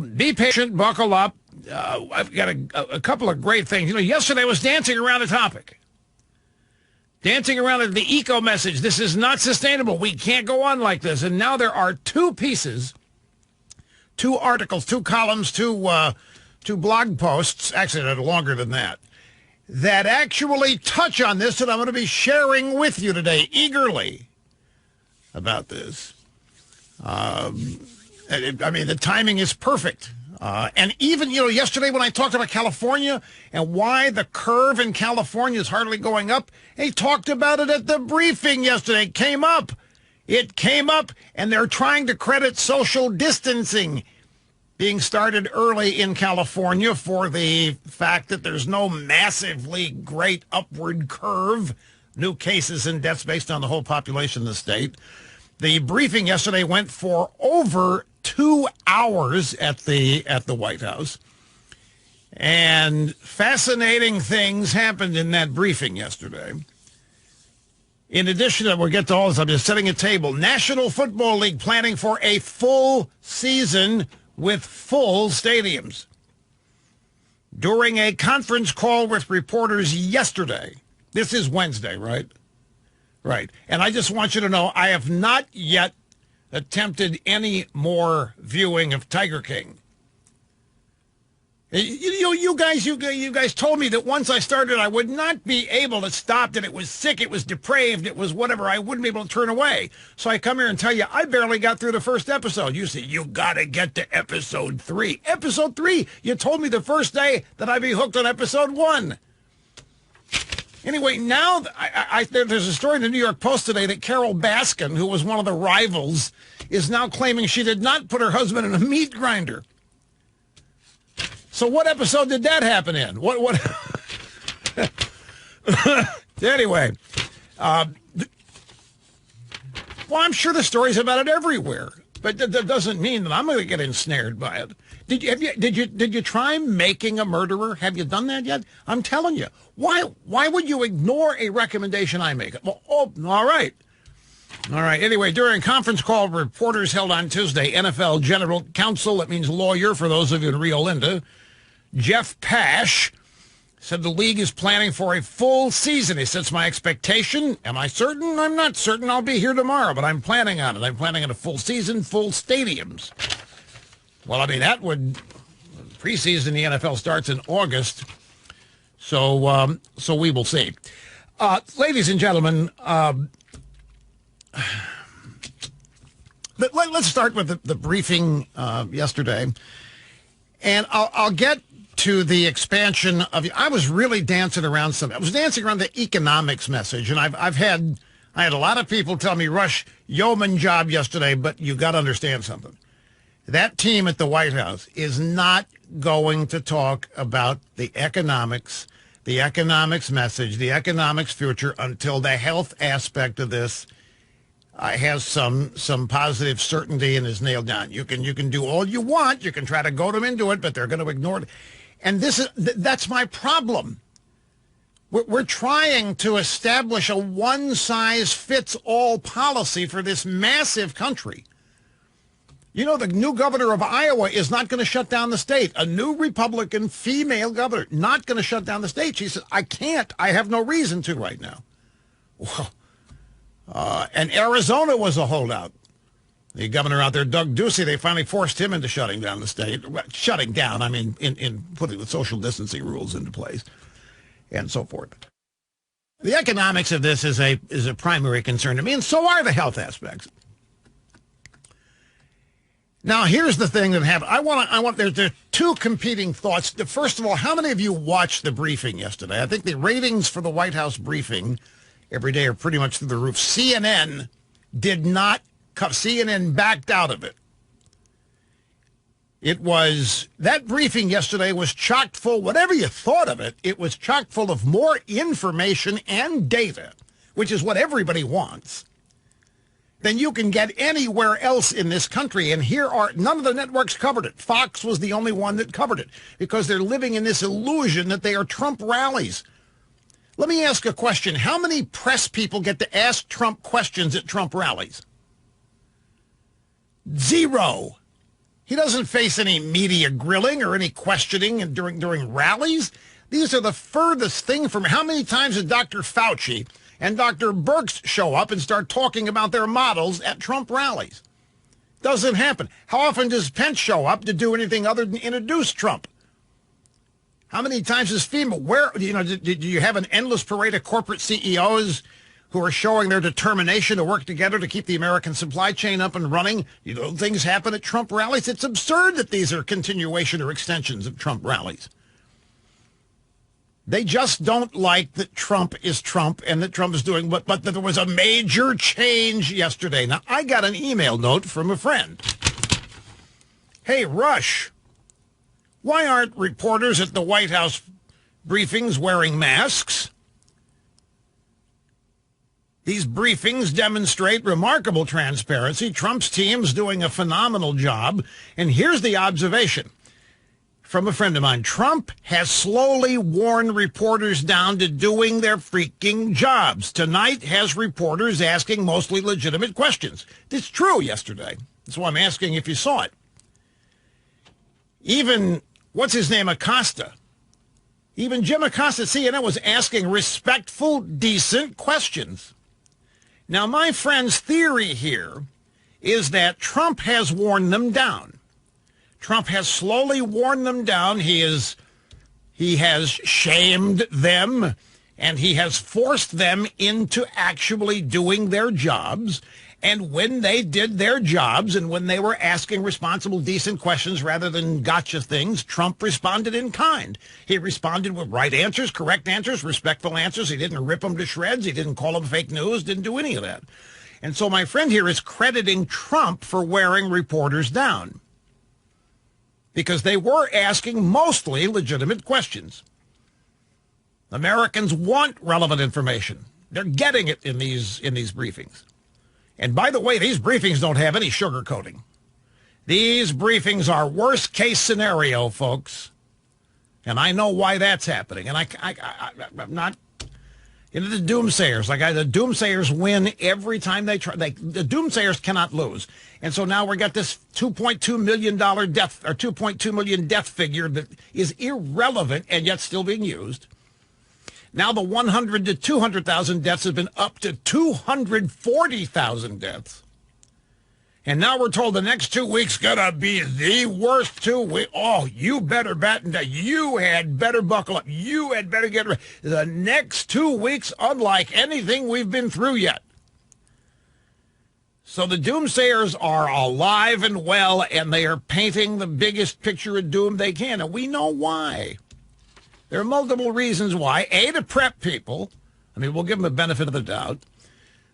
be patient, buckle up. I've got a couple of great things. Yesterday I was dancing around a topic. Dancing around the eco message. This is not sustainable. We can't go on like this. And now there are two pieces, two articles, two columns, two blog posts, actually they're longer than that actually touch on this, and I'm going to be sharing with you today eagerly about this. The timing is perfect. And even, yesterday when I talked about California and why the curve in California is hardly going up, they talked about it at the briefing yesterday. It came up, and they're trying to credit social distancing being started early in California for the fact that there's no massively great upward curve, new cases and deaths based on the whole population of the state. The briefing yesterday went for over 2 hours at the White House. And fascinating things happened in that briefing yesterday. In addition to, we'll get to all this, I'm just setting a table. National Football League planning for a full season with full stadiums. During a conference call with reporters yesterday, this is Wednesday, right? Right. And I just want you to know, I have not yet attempted any more viewing of Tiger King. You guys told me that once I started, I would not be able to stop, that it was sick, it was depraved, it was whatever. I wouldn't be able to turn away. So I come here and tell you, I barely got through the first episode. You say, you got to get to episode 3. Episode 3, you told me the first day that I'd be hooked on episode 1. Anyway, now there's a story in the New York Post today that Carol Baskin, who was one of the rivals, is now claiming she did not put her husband in a meat grinder. So what episode did that happen in? What? Anyway, well, I'm sure the stories about it everywhere, but that doesn't mean that I'm going to get ensnared by it. Did you try making a murderer? Have you done that yet? I'm telling you. Why would you ignore a recommendation I make? Well, all right. Anyway, during a conference call reporters held on Tuesday, NFL General Counsel, that means lawyer for those of you in Rio Linda, Jeff Pash, said the league is planning for a full season. He said, it's my expectation. Am I certain? I'm not certain. I'll be here tomorrow, but I'm planning on it. I'm planning on a full season, full stadiums. Well, that would, preseason, the NFL starts in August, so we will see. Ladies and gentlemen, let's start with the briefing yesterday, and I'll get to the expansion of. I was really dancing around I was dancing around the economics message, and I had a lot of people tell me, Rush, yeoman job yesterday, but you got to understand something. That team at the White House is not going to talk about the economics message, the economics future, until the health aspect of this has some positive certainty and is nailed down. You can do all you want. You can try to goad them into it, but they're going to ignore it. And that's my problem. We're trying to establish a one-size-fits-all policy for this massive country. The new governor of Iowa is not going to shut down the state. A new Republican female governor, not going to shut down the state. She said, I can't. I have no reason to right now. Well, and Arizona was a holdout. The governor out there, Doug Ducey, they finally forced him into shutting down the state. Well, shutting down, in putting the social distancing rules into place and so forth. The economics of this is a primary concern to me, and so are the health aspects. Now, here's the thing that happened. There's two competing thoughts. First of all, how many of you watched the briefing yesterday? I think the ratings for the White House briefing every day are pretty much through the roof. CNN did not come. CNN backed out of it. That briefing yesterday was chock full, whatever you thought of it, it was chock full of more information and data, which is what everybody wants, than you can get anywhere else in this country. And none of the networks covered it. Fox was the only one that covered it because they're living in this illusion that they are Trump rallies. Let me ask a question. How many press people get to ask Trump questions at Trump rallies? 0. He doesn't face any media grilling or any questioning during rallies. These are the furthest thing from how many times did Dr. Fauci and Dr. Birx show up and start talking about their models at Trump rallies? Doesn't happen. How often does Pence show up to do anything other than introduce Trump? How many times is FEMA? Where, did you have an endless parade of corporate CEOs who are showing their determination to work together to keep the American supply chain up and running? Things happen at Trump rallies. It's absurd that these are continuation or extensions of Trump rallies. They just don't like that Trump is Trump and that Trump is doing but that there was a major change yesterday. Now, I got an email note from a friend. Hey, Rush, why aren't reporters at the White House briefings wearing masks? These briefings demonstrate remarkable transparency. Trump's team's doing a phenomenal job. And here's the observation from a friend of mine. Trump has slowly worn reporters down to doing their freaking jobs. Tonight has reporters asking mostly legitimate questions. It's true yesterday. That's why I'm asking if you saw it. Even, what's his name, Acosta. Even Jim Acosta at CNN was asking respectful, decent questions. Now, my friend's theory here is that Trump has worn them down. Trump has slowly worn them down. He has shamed them, and he has forced them into actually doing their jobs. And when they did their jobs and when they were asking responsible, decent questions rather than gotcha things, Trump responded in kind. He responded with right answers, correct answers, respectful answers. He didn't rip them to shreds. He didn't call them fake news, didn't do any of that. And so my friend here is crediting Trump for wearing reporters down because they were asking mostly legitimate questions. Americans want relevant information. They're getting it in these briefings. And by the way, these briefings don't have any sugarcoating. These briefings are worst case scenario, folks. And I know why that's happening. And I'm not into the doomsayers. The doomsayers win every time they try. The doomsayers cannot lose. And so now we got this $2.2 million death or 2.2 million death figure that is irrelevant and yet still being used. Now the 100 to 200,000 deaths have been up to 240,000 deaths. And now we're told the next 2 weeks going to be the worst 2 weeks. Oh, you better batten down. You had better buckle up. You had better get ready. The next 2 weeks, unlike anything we've been through yet. So the doomsayers are alive and well, and they are painting the biggest picture of doom they can. And we know why. There are multiple reasons why. A, to prep people. I mean, we'll give them the benefit of the doubt.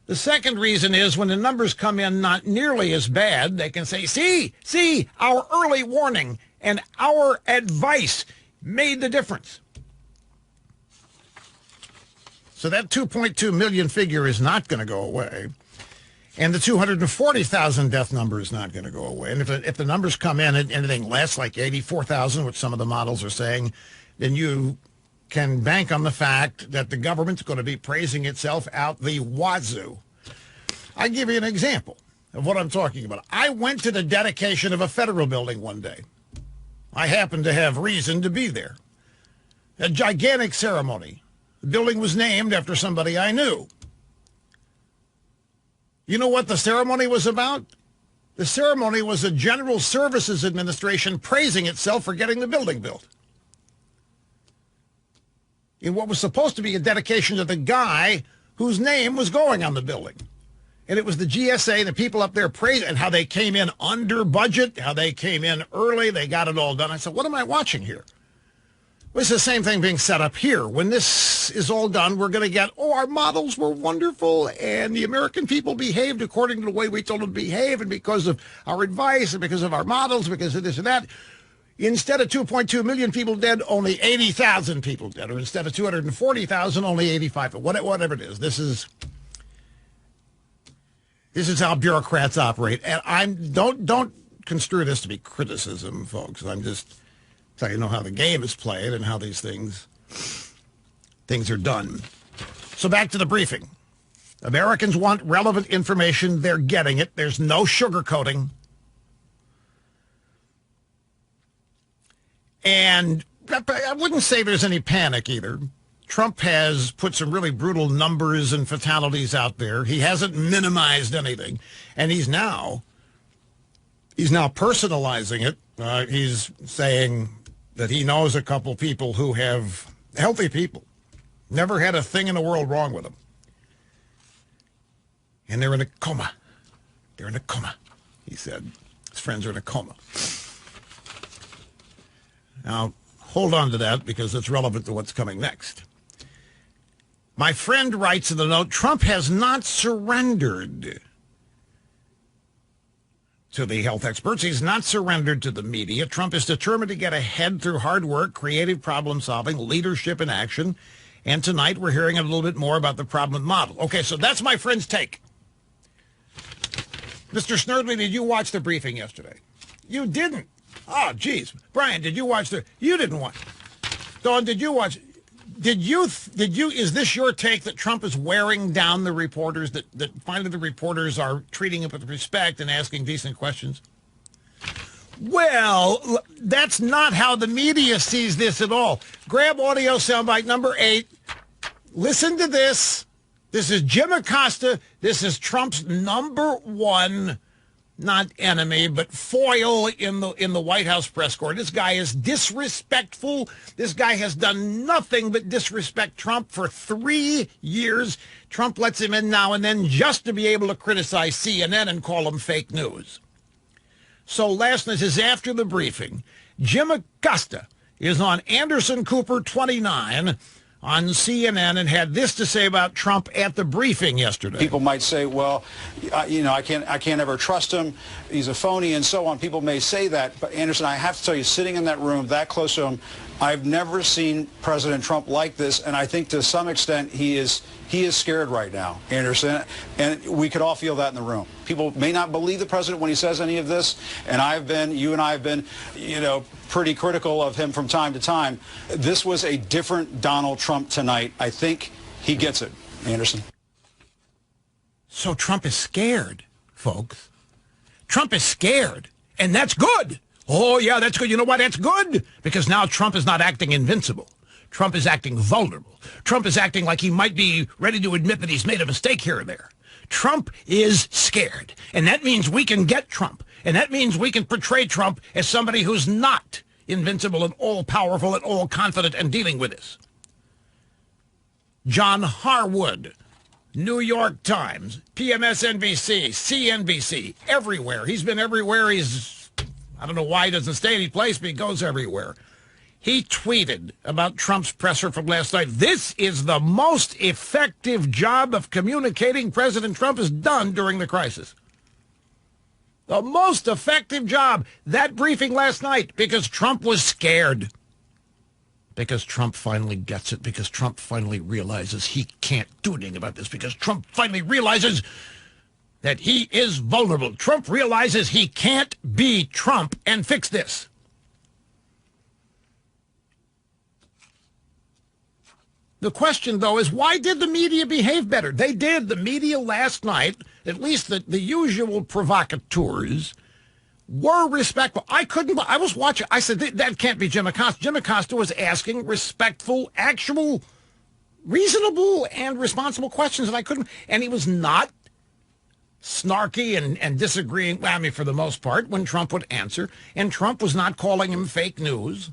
The second reason is when the numbers come in not nearly as bad, they can say, see, our early warning and our advice made the difference. So that 2.2 million figure is not going to go away. And the 240,000 death number is not going to go away. And if the numbers come in at anything less, like 84,000, which some of the models are saying, then you can bank on the fact that the government's going to be praising itself out the wazoo. I'll give you an example of what I'm talking about. I went to the dedication of a federal building one day. I happened to have reason to be there. A gigantic ceremony. The building was named after somebody I knew. You know what the ceremony was about? The ceremony was a General Services Administration praising itself for getting the building built. In what was supposed to be a dedication to the guy whose name was going on the building. And it was the GSA, the people up there praising, and how they came in under budget, how they came in early, they got it all done. I said, what am I watching here? Well, it's the same thing being set up here. When this is all done, we're going to get, our models were wonderful, and the American people behaved according to the way we told them to behave, and because of our advice, and because of our models, because of this and that. Instead of 2.2 million people dead, only 80,000 people dead. Or instead of 240,000, only 85. Whatever it is. This is how bureaucrats operate. And don't construe this to be criticism, folks. I'm just telling you how the game is played and how these things are done. So back to the briefing. Americans want relevant information. They're getting it. There's no sugarcoating. And I wouldn't say there's any panic either. Trump has put some really brutal numbers and fatalities out there. He hasn't minimized anything. And he's now personalizing it. He's saying that he knows a couple people who have healthy people, never had a thing in the world wrong with them. And they're in a coma. They're in a coma, he said. His friends are in a coma. Now, hold on to that because it's relevant to what's coming next. My friend writes in the note, Trump has not surrendered to the health experts. He's not surrendered to the media. Trump is determined to get ahead through hard work, creative problem solving, leadership in action. And tonight we're hearing a little bit more about the problem model. Okay, so that's my friend's take. Mr. Snerdley, did you watch the briefing yesterday? You didn't. Oh, geez. Brian, did you watch you didn't watch. Dawn, did you watch? Did you, is this your take that Trump is wearing down the reporters, that finally the reporters are treating him with respect and asking decent questions? Well, that's not how the media sees this at all. Grab audio soundbite number 8. Listen to this. This is Jim Acosta. This is Trump's number one, not enemy, but foil in the White House press corps. This guy is disrespectful. This guy has done nothing but disrespect Trump for 3 years. Trump lets him in now and then just to be able to criticize CNN and call him fake news. So last night is after the briefing. Jim Acosta is on Anderson Cooper 29 on CNN and had this to say about Trump at the briefing yesterday. People might say, well, I can't ever trust him. He's a phony and so on. People may say that. But Anderson, I have to tell you, sitting in that room that close to him, I've never seen President Trump like this. And I think to some extent he is scared right now, Anderson. And we could all feel that in the room. People may not believe the president when he says any of this. And you and I have been, pretty critical of him from time to time. This was a different Donald Trump tonight. I think he gets it, Anderson. So Trump is scared, folks. Trump is scared, and that's good. Oh, yeah, that's good. You know why that's good? Because now Trump is not acting invincible. Trump is acting vulnerable. Trump is acting like he might be ready to admit that he's made a mistake here or there. Trump is scared, and that means we can get Trump. And that means we can portray Trump as somebody who's not invincible and all-powerful and all-confident and dealing with this. John Harwood, New York Times, PMSNBC, CNBC, everywhere. He's been everywhere. I don't know why he doesn't stay any place, but he goes everywhere. He tweeted about Trump's presser from last night. This is the most effective job of communicating President Trump has done during the crisis. The most effective job, that briefing last night, because Trump was scared. Because Trump finally gets it. Because Trump finally realizes he can't do anything about this. Because Trump finally realizes that he is vulnerable. Trump realizes he can't be Trump and fix this. The question, though, is why did the media behave better? They did. The media last night, at least the usual provocateurs, were respectful. I was watching. I said, that can't be Jim Acosta. Jim Acosta was asking respectful, actual, reasonable, and responsible questions, and he was not snarky and disagreeing, for the most part, when Trump would answer, and Trump was not calling him fake news.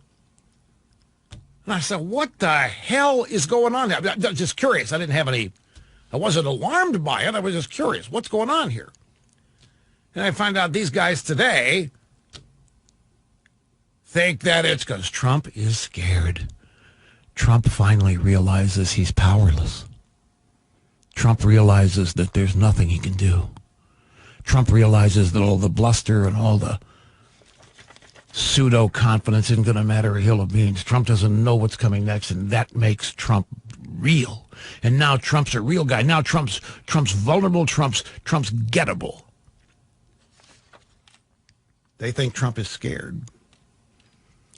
And I said, what the hell is going on there? I'm just curious. I wasn't alarmed by it. I was just curious. What's going on here? And I find out these guys today think that it's because Trump is scared. Trump finally realizes he's powerless. Trump realizes that there's nothing he can do. Trump realizes that all the bluster and all the pseudo-confidence isn't going to matter a hill of beans. Trump doesn't know what's coming next, and that makes Trump real. And now Trump's a real guy. Now Trump's vulnerable. Trump's gettable. They think Trump is scared.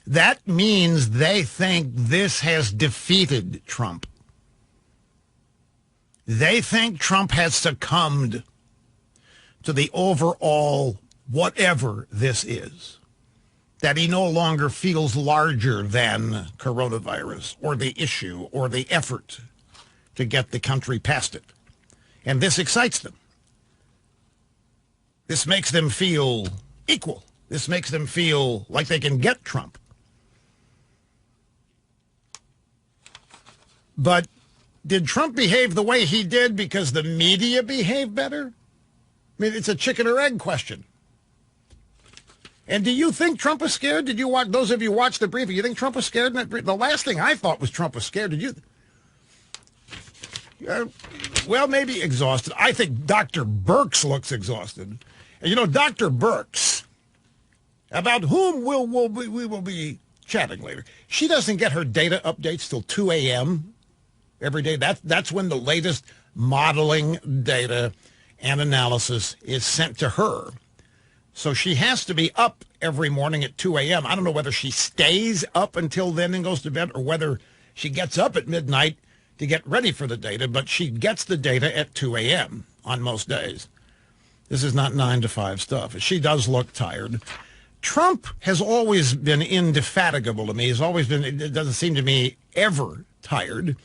That means they think this has defeated Trump. They think Trump has succumbed to the overall whatever this is. that he no longer feels larger than coronavirus or the issue or the effort to get the country past it. And this excites them. This makes them feel equal. This makes them feel like they can get Trump. But did Trump behave the way he did because the media behaved better? I mean, it's a chicken or egg question. And do you think Trump was scared? Did you watch, those of you who watched the briefing, you think Trump was scared? The last thing I thought was Trump was scared. Did you? Well, maybe exhausted. I think Dr. Birx looks exhausted. And you know, Dr. Birx, about whom we will be chatting later, she doesn't get her data updates till 2 a.m. every day. That's when the latest modeling data and analysis is sent to her. So she has to be up every morning at 2 a.m. I don't know whether she stays up until then and goes to bed or whether she gets up at midnight to get ready for the data, but she gets the data at 2 a.m. on most days. This is not 9 to 5 stuff. She does look tired. Trump has always been indefatigable to me. He's always been, it doesn't seem to me, ever tired.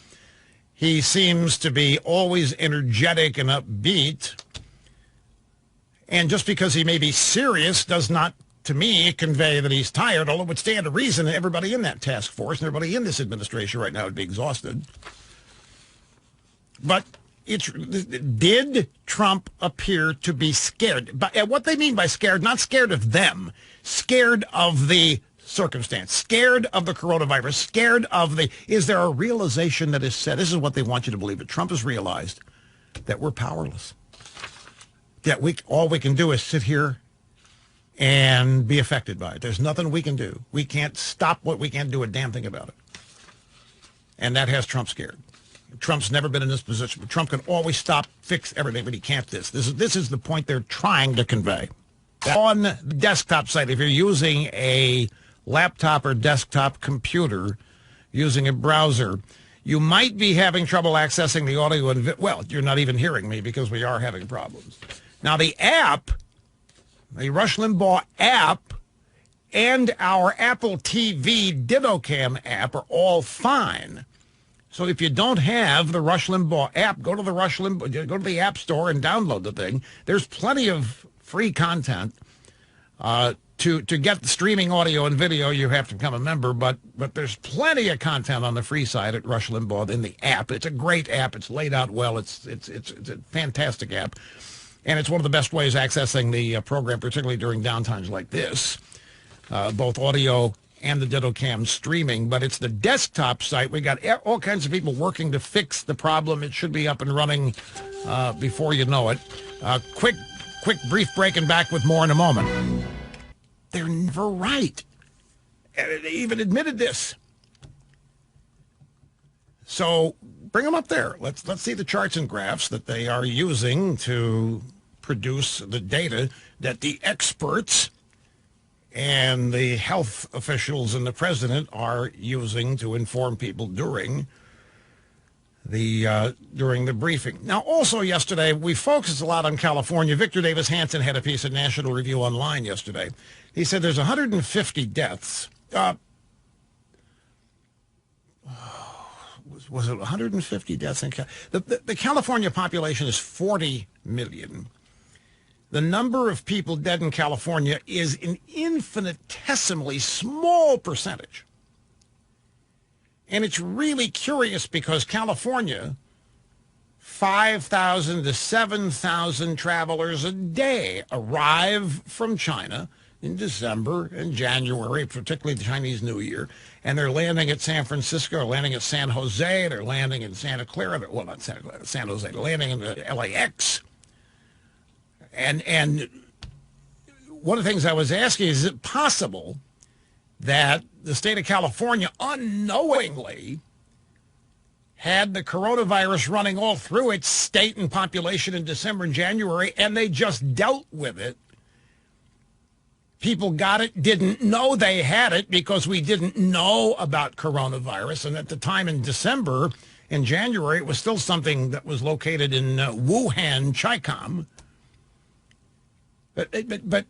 He seems to be always energetic and upbeat. And just because he may be serious does not, to me, convey that he's tired, although it would stand to reason that everybody in that task force and everybody in this administration right now would be exhausted. But did Trump appear to be scared? But what they mean by scared, not scared of them, scared of the circumstance, scared of the coronavirus, scared of the, is there a realization that is said? This is what they want you to believe, that Trump has realized that we're powerless. That all we can do is sit here and be affected by it. There's nothing we can do. We can't stop what we can't do a damn thing about it. And that has Trump scared. Trump's never been in this position. But Trump can always stop, fix everything, but he can't this. This is the point they're trying to convey. On the desktop site, if you're using a laptop or desktop computer, using a browser, you might be having trouble accessing the audio and well, you're not even hearing me because we are having problems. Now, the app, the Rush Limbaugh app, and our Apple TV DittoCam app are all fine. So if you don't have the Rush Limbaugh app, go to the App Store and download the thing. There's plenty of free content. To get the streaming audio and video, you have to become a member, but there's plenty of content on the free side at Rush Limbaugh in the app. It's a great app. It's laid out well. It's a fantastic app. And it's one of the best ways accessing the program, particularly during downtimes like this, both audio and the DittoCam streaming. But it's the desktop site. We got all kinds of people working to fix the problem. It should be up and running before you know it. Quick, brief break and back with more in a moment. They're never right. They even admitted this. So bring them up there. Let's see the charts and graphs that they are using to produce the data that the experts and the health officials and the president are using to inform people during the briefing. Now, also yesterday, we focused a lot on California. Victor Davis Hanson had a piece at National Review Online yesterday. He said there's 150 deaths. Was it 150 deaths in the California population is 40 million. The number of people dead in California is an infinitesimally small percentage. And it's really curious because California, 5,000 to 7,000 travelers a day arrive from China in December and January, particularly the Chinese New Year, and they're landing at San Francisco, they're landing at San Jose, they're landing in Santa Clara, well, not Santa Clara, San Jose, they're landing in the LAX. And one of the things I was asking is it possible that the state of California unknowingly had the coronavirus running all through its state and population in December and January, and they just dealt with it? People got it, didn't know they had it because we didn't know about coronavirus. And at the time in December and January, it was still something that was located in Wuhan, But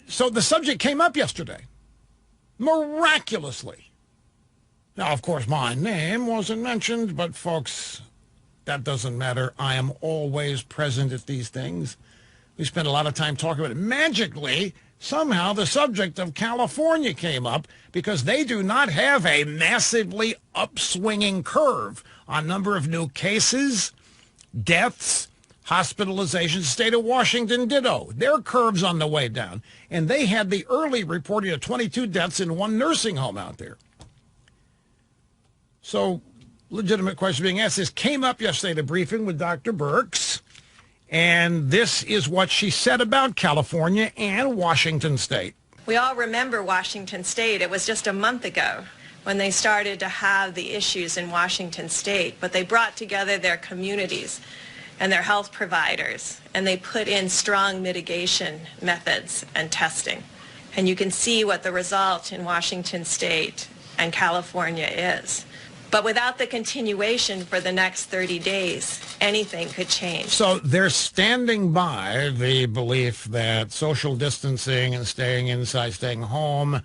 so the subject came up yesterday. Miraculously. Now, of course, my name wasn't mentioned, but folks, that doesn't matter. I am always present at these things. We spent a lot of time talking about it. Magically, somehow the subject of California came up because they do not have a massively upswinging curve on number of new cases, deaths, hospitalizations. State of Washington, ditto. Their curve's on the way down. And they had the early reporting of 22 deaths in one nursing home out there. So, legitimate question being asked. This came up yesterday at a briefing with Dr. Birx, and this is what she said about California and Washington State. We all remember Washington State. It was just a month ago when they started to have the issues in Washington State, but they brought together their communities and their health providers, and they put in strong mitigation methods and testing. And you can see what the result in Washington State and California is. But without the continuation for the next 30 days, anything could change. So they're standing by the belief that social distancing and staying inside, staying home,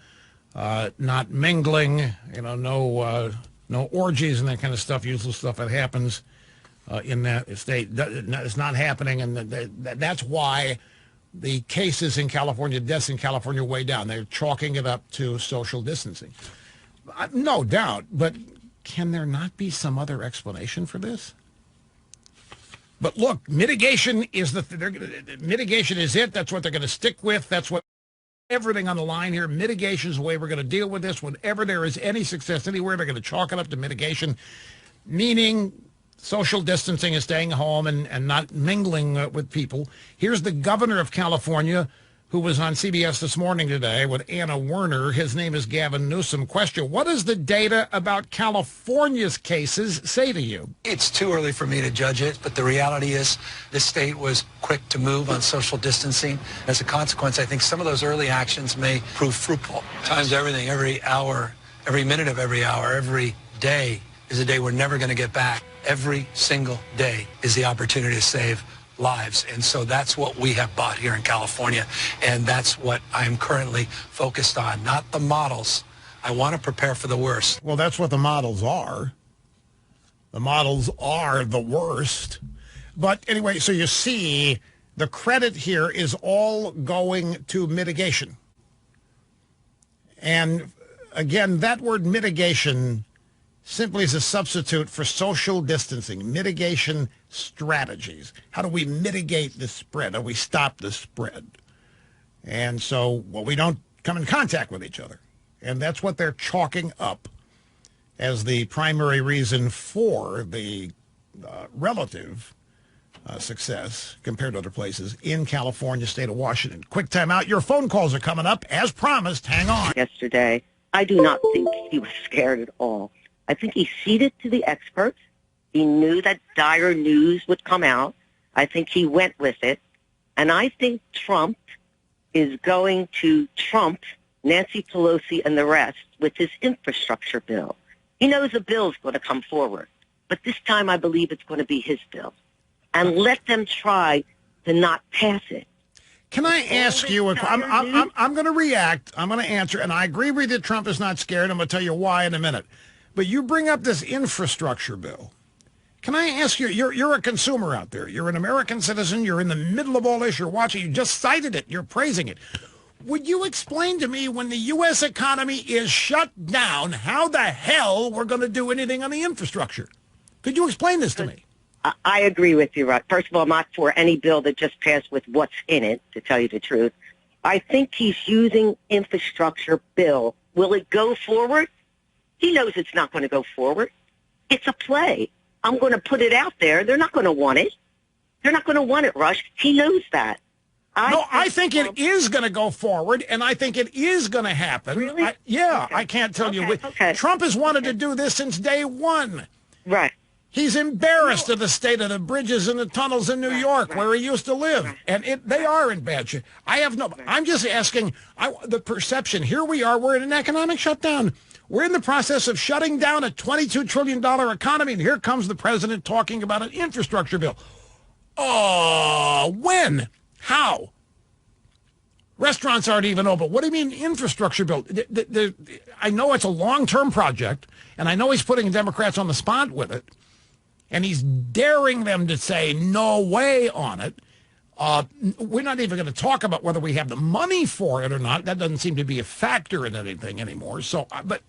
not mingling, no orgies and that kind of stuff, useless stuff that happens in that state. It's not happening, and that's why the cases in California, deaths in California are way down. They're chalking it up to social distancing. No doubt, but can there not be some other explanation for this? But look, mitigation is mitigation is it. That's what they're going to stick with. That's what everything on the line here. Mitigation is the way we're going to deal with this. Whenever there is any success anywhere, they're going to chalk it up to mitigation, meaning social distancing and staying home and not mingling with people. Here's the governor of California, who was on CBS this morning today with Anna Werner. His name is Gavin Newsom. Question: what does the data about California's cases say to you? It's too early for me to judge it, but the reality is the state was quick to move on social distancing. As a consequence, I think some of those early actions may prove fruitful. Times everything, every hour, every minute of every hour, every day is a day we're never going to get back. Every single day is the opportunity to save lives. And so that's what we have bought here in California. And that's what I'm currently focused on, not the models. I want to prepare for the worst. Well, that's what the models are. The models are the worst. But anyway, so you see, the credit here is all going to mitigation. And again, that word mitigation simply is a substitute for social distancing, mitigation strategies. How do we mitigate the spread? How do we stop the spread? And so, well, we don't come in contact with each other. And that's what they're chalking up as the primary reason for the relative success compared to other places in California, state of Washington. Quick time out. Your phone calls are coming up. As promised, hang on. Yesterday, I do not think he was scared at all. I think he ceded to the experts. He knew that dire news would come out. I think he went with it. And I think Trump is going to trump Nancy Pelosi and the rest with his infrastructure bill. He knows a bill's going to come forward. But this time I believe it's going to be his bill. And let them try to not pass it. Can I ask you, I'm going to react, I'm going to answer, and I agree with you that Trump is not scared. I'm going to tell you why in a minute. But you bring up this infrastructure bill. Can I ask you, you're a consumer out there. You're an American citizen. You're in the middle of all this. You're watching. You just cited it. You're praising it. Would you explain to me, when the U.S. economy is shut down, how the hell we're going to do anything on the infrastructure? Could you explain this to me? I agree with you, Rod. First of all, I'm not for any bill that just passed with what's in it, to tell you the truth. I think he's using infrastructure bill. Will it go forward? He knows it's not going to go forward. It's a play. I'm going to put it out there. They're not going to want it. They're not going to want it, Rush. He knows that. I think it is going to go forward, and I think it is going to happen. Really? I can't tell you. Okay. Trump has wanted to do this since day one. Right. He's embarrassed of the state of the bridges and the tunnels in New York, where he used to live. And they are in bad shape. I'm just asking the perception. Here we are. We're in an economic shutdown. We're in the process of shutting down a $22 trillion economy, and here comes the president talking about an infrastructure bill. Oh, when? How? Restaurants aren't even open. What do you mean infrastructure bill? I know it's a long-term project, and I know he's putting Democrats on the spot with it, and he's daring them to say no way on it. We're not even going to talk about whether we have the money for it or not. That doesn't seem to be a factor in anything anymore. So, but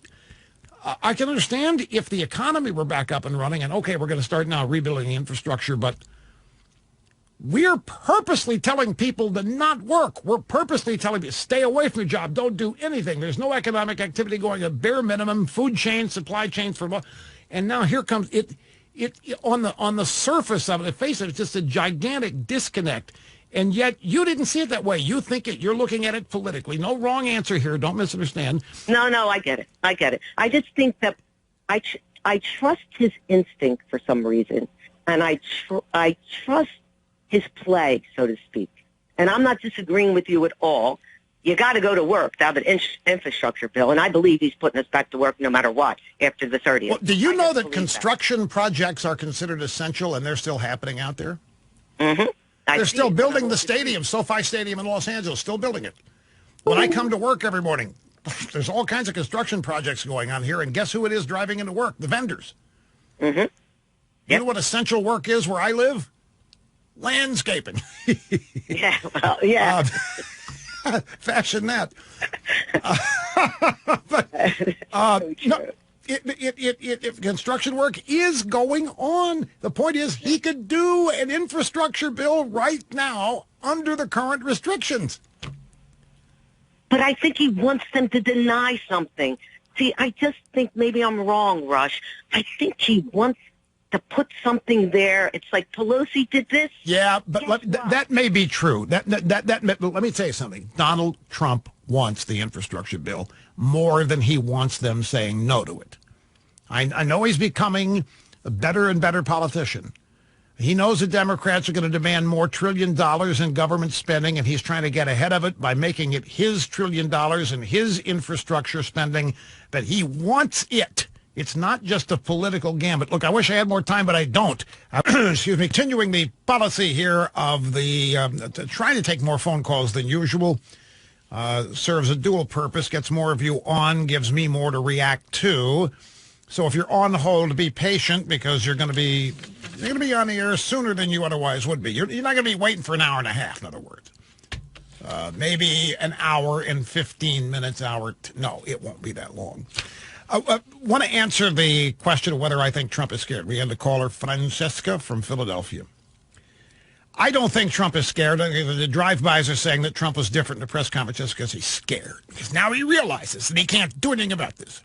I can understand if the economy were back up and running and, okay, we're going to start now rebuilding the infrastructure, but we're purposely telling people to not work. We're purposely telling people, stay away from your job. Don't do anything. There's no economic activity going at bare minimum, food chains, supply chains for, and now here comes it. On the surface of it, face it, it's just a gigantic disconnect. And yet you didn't see it that way. You think it. You're looking at it politically. No wrong answer here. Don't misunderstand. No, I get it. I just think that I trust his instinct for some reason, and I trust his play, so to speak. And I'm not disagreeing with you at all. You got to go to work to have an infrastructure bill, and I believe he's putting us back to work no matter what after the 30th. Well, do you know that construction projects are considered essential, and they're still happening out there? Mm-hmm. They're still building the stadium, SoFi Stadium in Los Angeles, still building it. When I come to work every morning, there's all kinds of construction projects going on here, and guess who it is driving into work? The vendors. Mm-hmm. Yep. You know what essential work is where I live? Landscaping. Yeah, well, yeah. Fashion that. If construction work is going on, the point is he could do an infrastructure bill right now under the current restrictions. But I think he wants them to deny something. See, I just think maybe I'm wrong, Rush. I think he wants to put something there. It's like Pelosi did this. Yeah, but that may be true. Let me tell you something. Donald Trump wants the infrastructure bill more than he wants them saying no to it. I know he's becoming a better and better politician. He knows the Democrats are going to demand more $1 trillion in government spending, and he's trying to get ahead of it by making it his $1 trillion and his infrastructure spending, but he wants it. It's not just a political gambit. Look, I wish I had more time, but I don't. Excuse me. Continuing the policy here of the trying to take more phone calls than usual serves a dual purpose, gets more of you on, gives me more to react to. So if you're on hold, be patient because you're going to be on the air sooner than you otherwise would be. You're not going to be waiting for an hour and a half, in other words. Maybe an hour and 15 minutes, no, it won't be that long. I want to answer the question of whether I think Trump is scared. We had the caller, Francesca from Philadelphia. I don't think Trump is scared. The drive-bys are saying that Trump was different in the press conference just because he's scared. Because now he realizes that he can't do anything about this.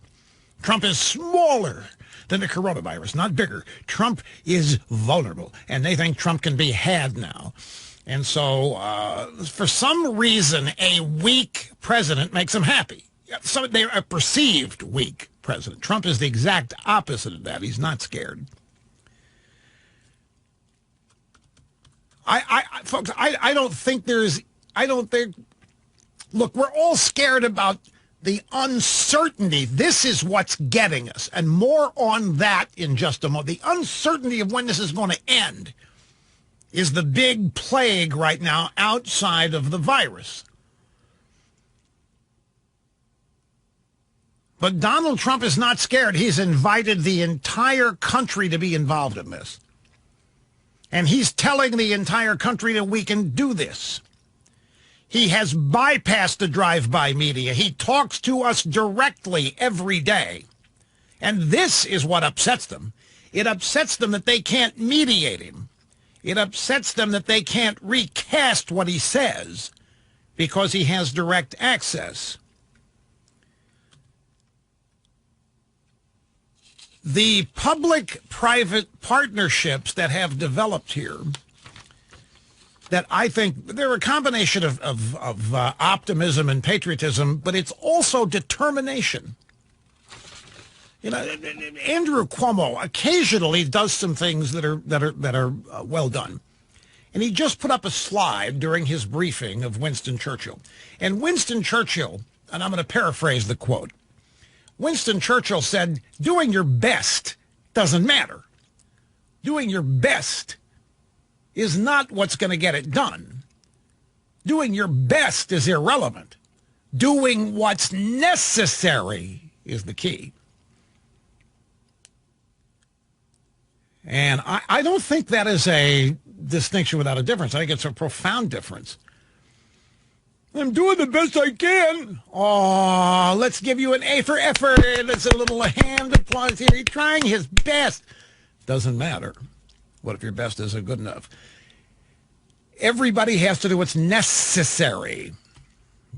Trump is smaller than the coronavirus, not bigger. Trump is vulnerable, and they think Trump can be had now. And so, for some reason, a weak president makes them happy. So they're a perceived weak president. Trump is the exact opposite of that. He's not scared. Folks, I don't think, look, we're all scared about the uncertainty. This is what's getting us. And more on that in just a moment. The uncertainty of when this is going to end is the big plague right now outside of the virus. But Donald Trump is not scared. He's invited the entire country to be involved in this. And he's telling the entire country that we can do this. He has bypassed the drive-by media. He talks to us directly every day. And this is what upsets them. It upsets them that they can't mediate him. It upsets them that they can't recast what he says because he has direct access. The public-private partnerships that have developed here, that I think they're a combination of optimism and patriotism, but it's also determination. You know, Andrew Cuomo occasionally does some things that are well done. And he just put up a slide during his briefing of Winston Churchill. And Winston Churchill, and I'm going to paraphrase the quote, Winston Churchill said, doing your best doesn't matter. Doing your best is not what's going to get it done. Doing your best is irrelevant. Doing what's necessary is the key. And I don't think that is a distinction without a difference. I think it's a profound difference. I'm doing the best I can. Oh, let's give you an A for effort. It's a little hand applause here. He's trying his best. Doesn't matter. What if your best isn't good enough? Everybody has to do what's necessary.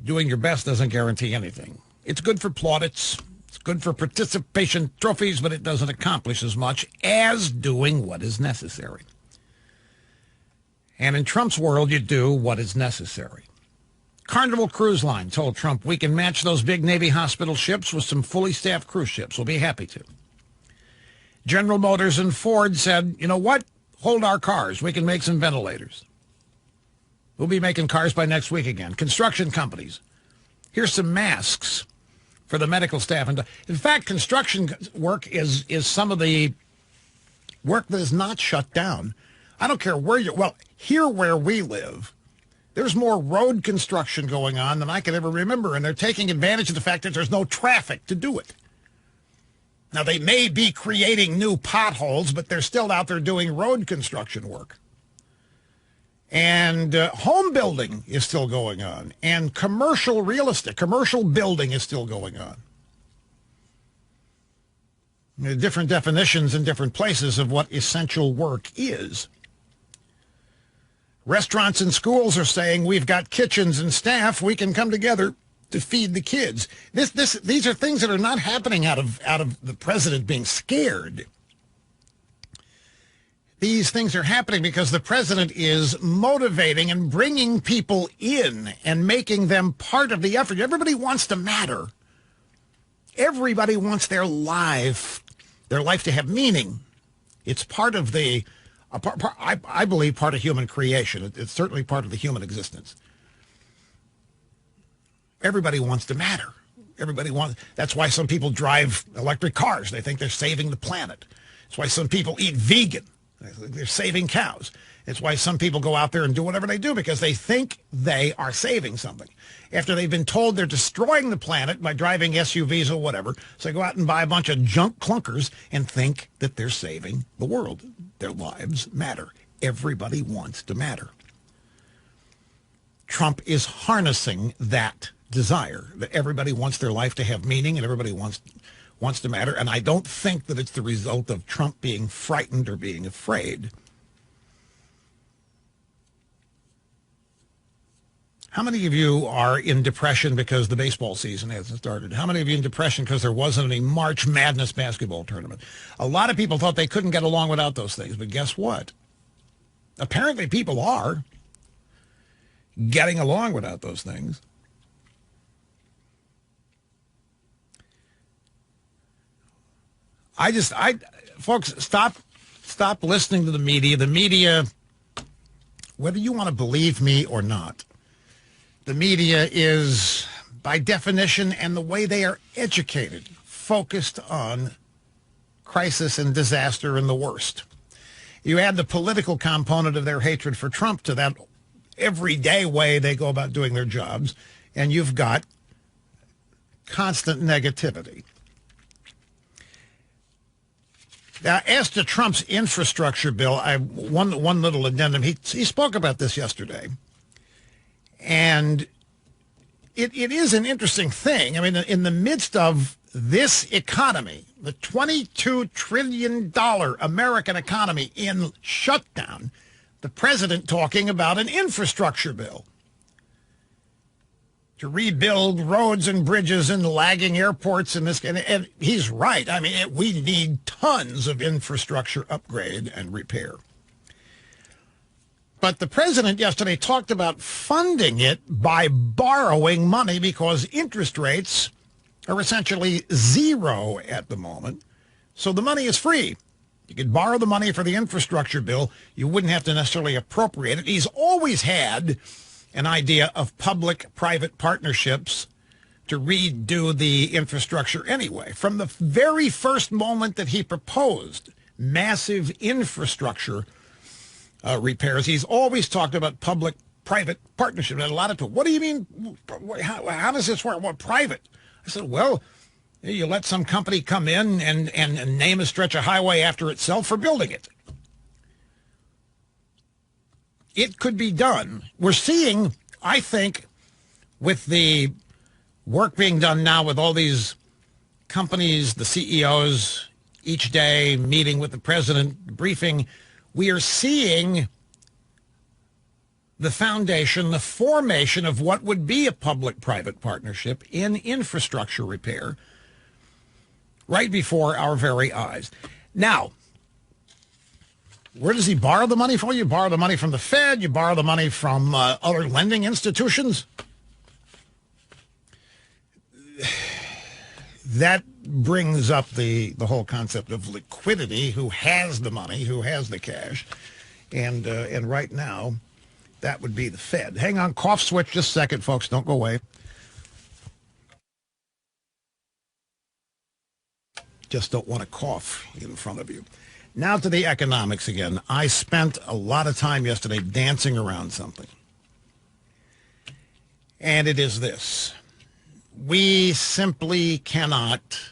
Doing your best doesn't guarantee anything. It's good for plaudits. It's good for participation trophies, but it doesn't accomplish as much as doing what is necessary. And in Trump's world, you do what is necessary. Carnival Cruise Line told Trump, we can match those big Navy hospital ships with some fully staffed cruise ships. We'll be happy to. General Motors and Ford said, you know what? Hold our cars. We can make some ventilators. We'll be making cars by next week again. Construction companies. Here's some masks for the medical staff. And in fact, construction work is some of the work that is not shut down. I don't care where you're. Well, here where we live, there's more road construction going on than I can ever remember, and they're taking advantage of the fact that there's no traffic to do it. Now, they may be creating new potholes, but they're still out there doing road construction work. And home building is still going on, and commercial real estate, commercial building is still going on. There are different definitions in different places of what essential work is. Restaurants and schools are saying, we've got kitchens and staff, we can come together to feed the kids. These are things that are not happening out of the president being scared. These things are happening because the president is motivating and bringing people in and making them part of the effort. Everybody wants to matter. Everybody wants their life to have meaning. It's part of the, I believe, part of human creation. It's certainly part of the human existence. Everybody wants to matter. That's why some people drive electric cars. They think they're saving the planet. That's why some people eat vegan. They're saving cows. It's why some people go out there and do whatever they do, because they think they are saving something. After they've been told they're destroying the planet by driving SUVs or whatever, so they go out and buy a bunch of junk clunkers and think that they're saving the world. Their lives matter. Everybody wants to matter. Trump is harnessing that desire, that everybody wants their life to have meaning and everybody wants to matter. And I don't think that it's the result of Trump being frightened or being afraid. How many of you are in depression because the baseball season hasn't started? How many of you in depression because there wasn't any March Madness basketball tournament? A lot of people thought they couldn't get along without those things, but guess what? Apparently people are getting along without those things. Folks, stop listening to the media. The media, whether you want to believe me or not, the media is, by definition and the way they are educated, focused on crisis and disaster and the worst. You add the political component of their hatred for Trump to that everyday way they go about doing their jobs, and you've got constant negativity. Now, as to Trump's infrastructure bill, one little addendum. He spoke about this yesterday, and it is an interesting thing. I mean, in the midst of this economy, the $22 trillion American economy in shutdown, the president talking about an infrastructure bill to rebuild roads and bridges and lagging airports and this, and he's right. I mean, we need tons of infrastructure upgrade and repair. But the president yesterday talked about funding it by borrowing money because interest rates are essentially zero at the moment. So the money is free. You could borrow the money for the infrastructure bill. You wouldn't have to necessarily appropriate it. He's always had an idea of public-private partnerships to redo the infrastructure anyway. From the very first moment that he proposed massive infrastructure repairs, he's always talked about private partnership. And a lot of people, what do you mean? How does this work? What, private? I said, well, you let some company come in and name a stretch of highway after itself for building it. It could be done. We're seeing, I think, with the work being done now with all these companies, the CEOs, each day meeting with the president, briefing, we are seeing the foundation, the formation of what would be a public-private partnership in infrastructure repair right before our very eyes. Now, where does he borrow the money from? You borrow the money from the Fed, you borrow the money from other lending institutions. That brings up the whole concept of liquidity. Who has the money? Who has the cash? And right now, that would be the Fed. Hang on, cough switch just a second, folks. Don't go away. Just don't want to cough in front of you. Now to the economics again. I spent a lot of time yesterday dancing around something. And it is this. We simply cannot,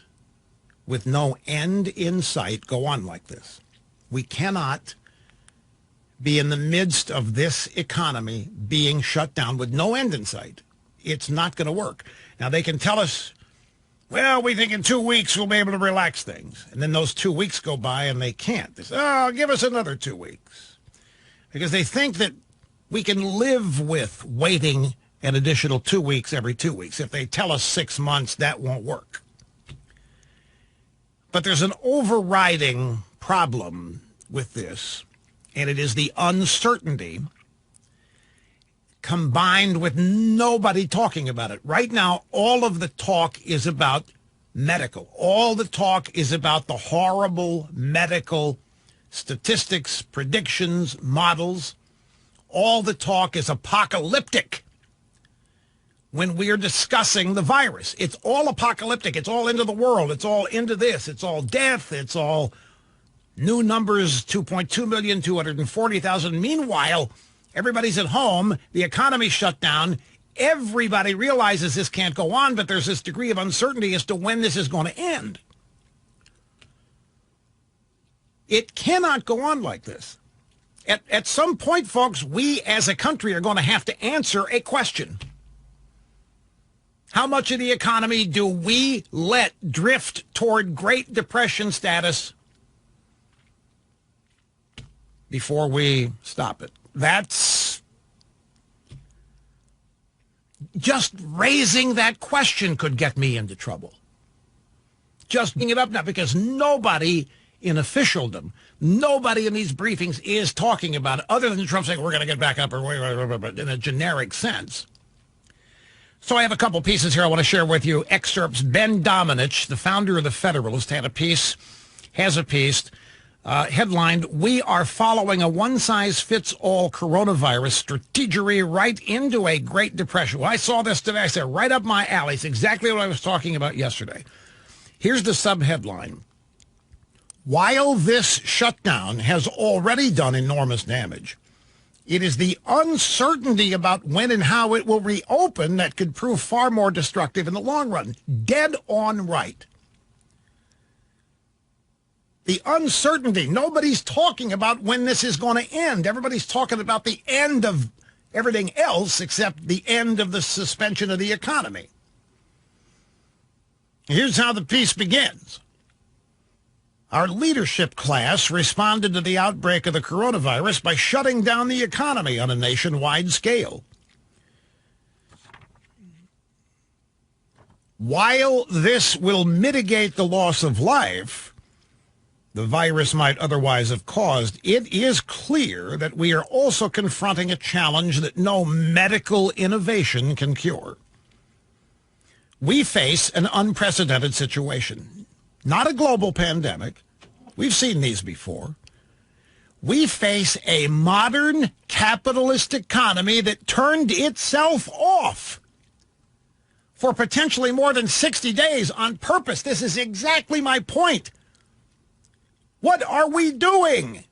with no end in sight, go on like this. We cannot be in the midst of this economy being shut down with no end in sight. It's not going to work. Now, they can tell us, well, we think in 2 weeks we'll be able to relax things. And then those 2 weeks go by and they can't. They say, oh, give us another 2 weeks. Because they think that we can live with waiting an additional 2 weeks every 2 weeks. If they tell us 6 months, that won't work. But there's an overriding problem with this, and it is the uncertainty combined with nobody talking about it. Right now, all of the talk is about medical. All the talk is about the horrible medical statistics, predictions, models. All the talk is apocalyptic when we are discussing the virus. It's all apocalyptic. It's all into the world. It's all into this. It's all death. It's all new numbers, 2.2 million, 240,000. Meanwhile, everybody's at home. The economy's shut down. Everybody realizes this can't go on, but there's this degree of uncertainty as to when this is going to end. It cannot go on like this. At some point, folks, we as a country are going to have to answer a question. How much of the economy do we let drift toward Great Depression status before we stop it? That's just raising that question could get me into trouble. Just bring it up now, because nobody in officialdom, nobody in these briefings is talking about it, other than Trump saying we're going to get back up or in a generic sense. So I have a couple pieces here I want to share with you. Excerpts. Ben Domenech, the founder of The Federalist, has a piece, headlined, "We are following a one-size-fits-all coronavirus strategery right into a Great Depression." Well, I saw this today. I said, right up my alley. It's exactly what I was talking about yesterday. Here's the subheadline. While this shutdown has already done enormous damage, it is the uncertainty about when and how it will reopen that could prove far more destructive in the long run. Dead on right. The uncertainty. Nobody's talking about when this is going to end. Everybody's talking about the end of everything else except the end of the suspension of the economy. Here's how the piece begins. Our leadership class responded to the outbreak of the coronavirus by shutting down the economy on a nationwide scale. While this will mitigate the loss of life the virus might otherwise have caused, it is clear that we are also confronting a challenge that no medical innovation can cure. We face an unprecedented situation. Not a global pandemic. We've seen these before. We face a modern capitalist economy that turned itself off for potentially more than 60 days on purpose. This is exactly my point. What are we doing?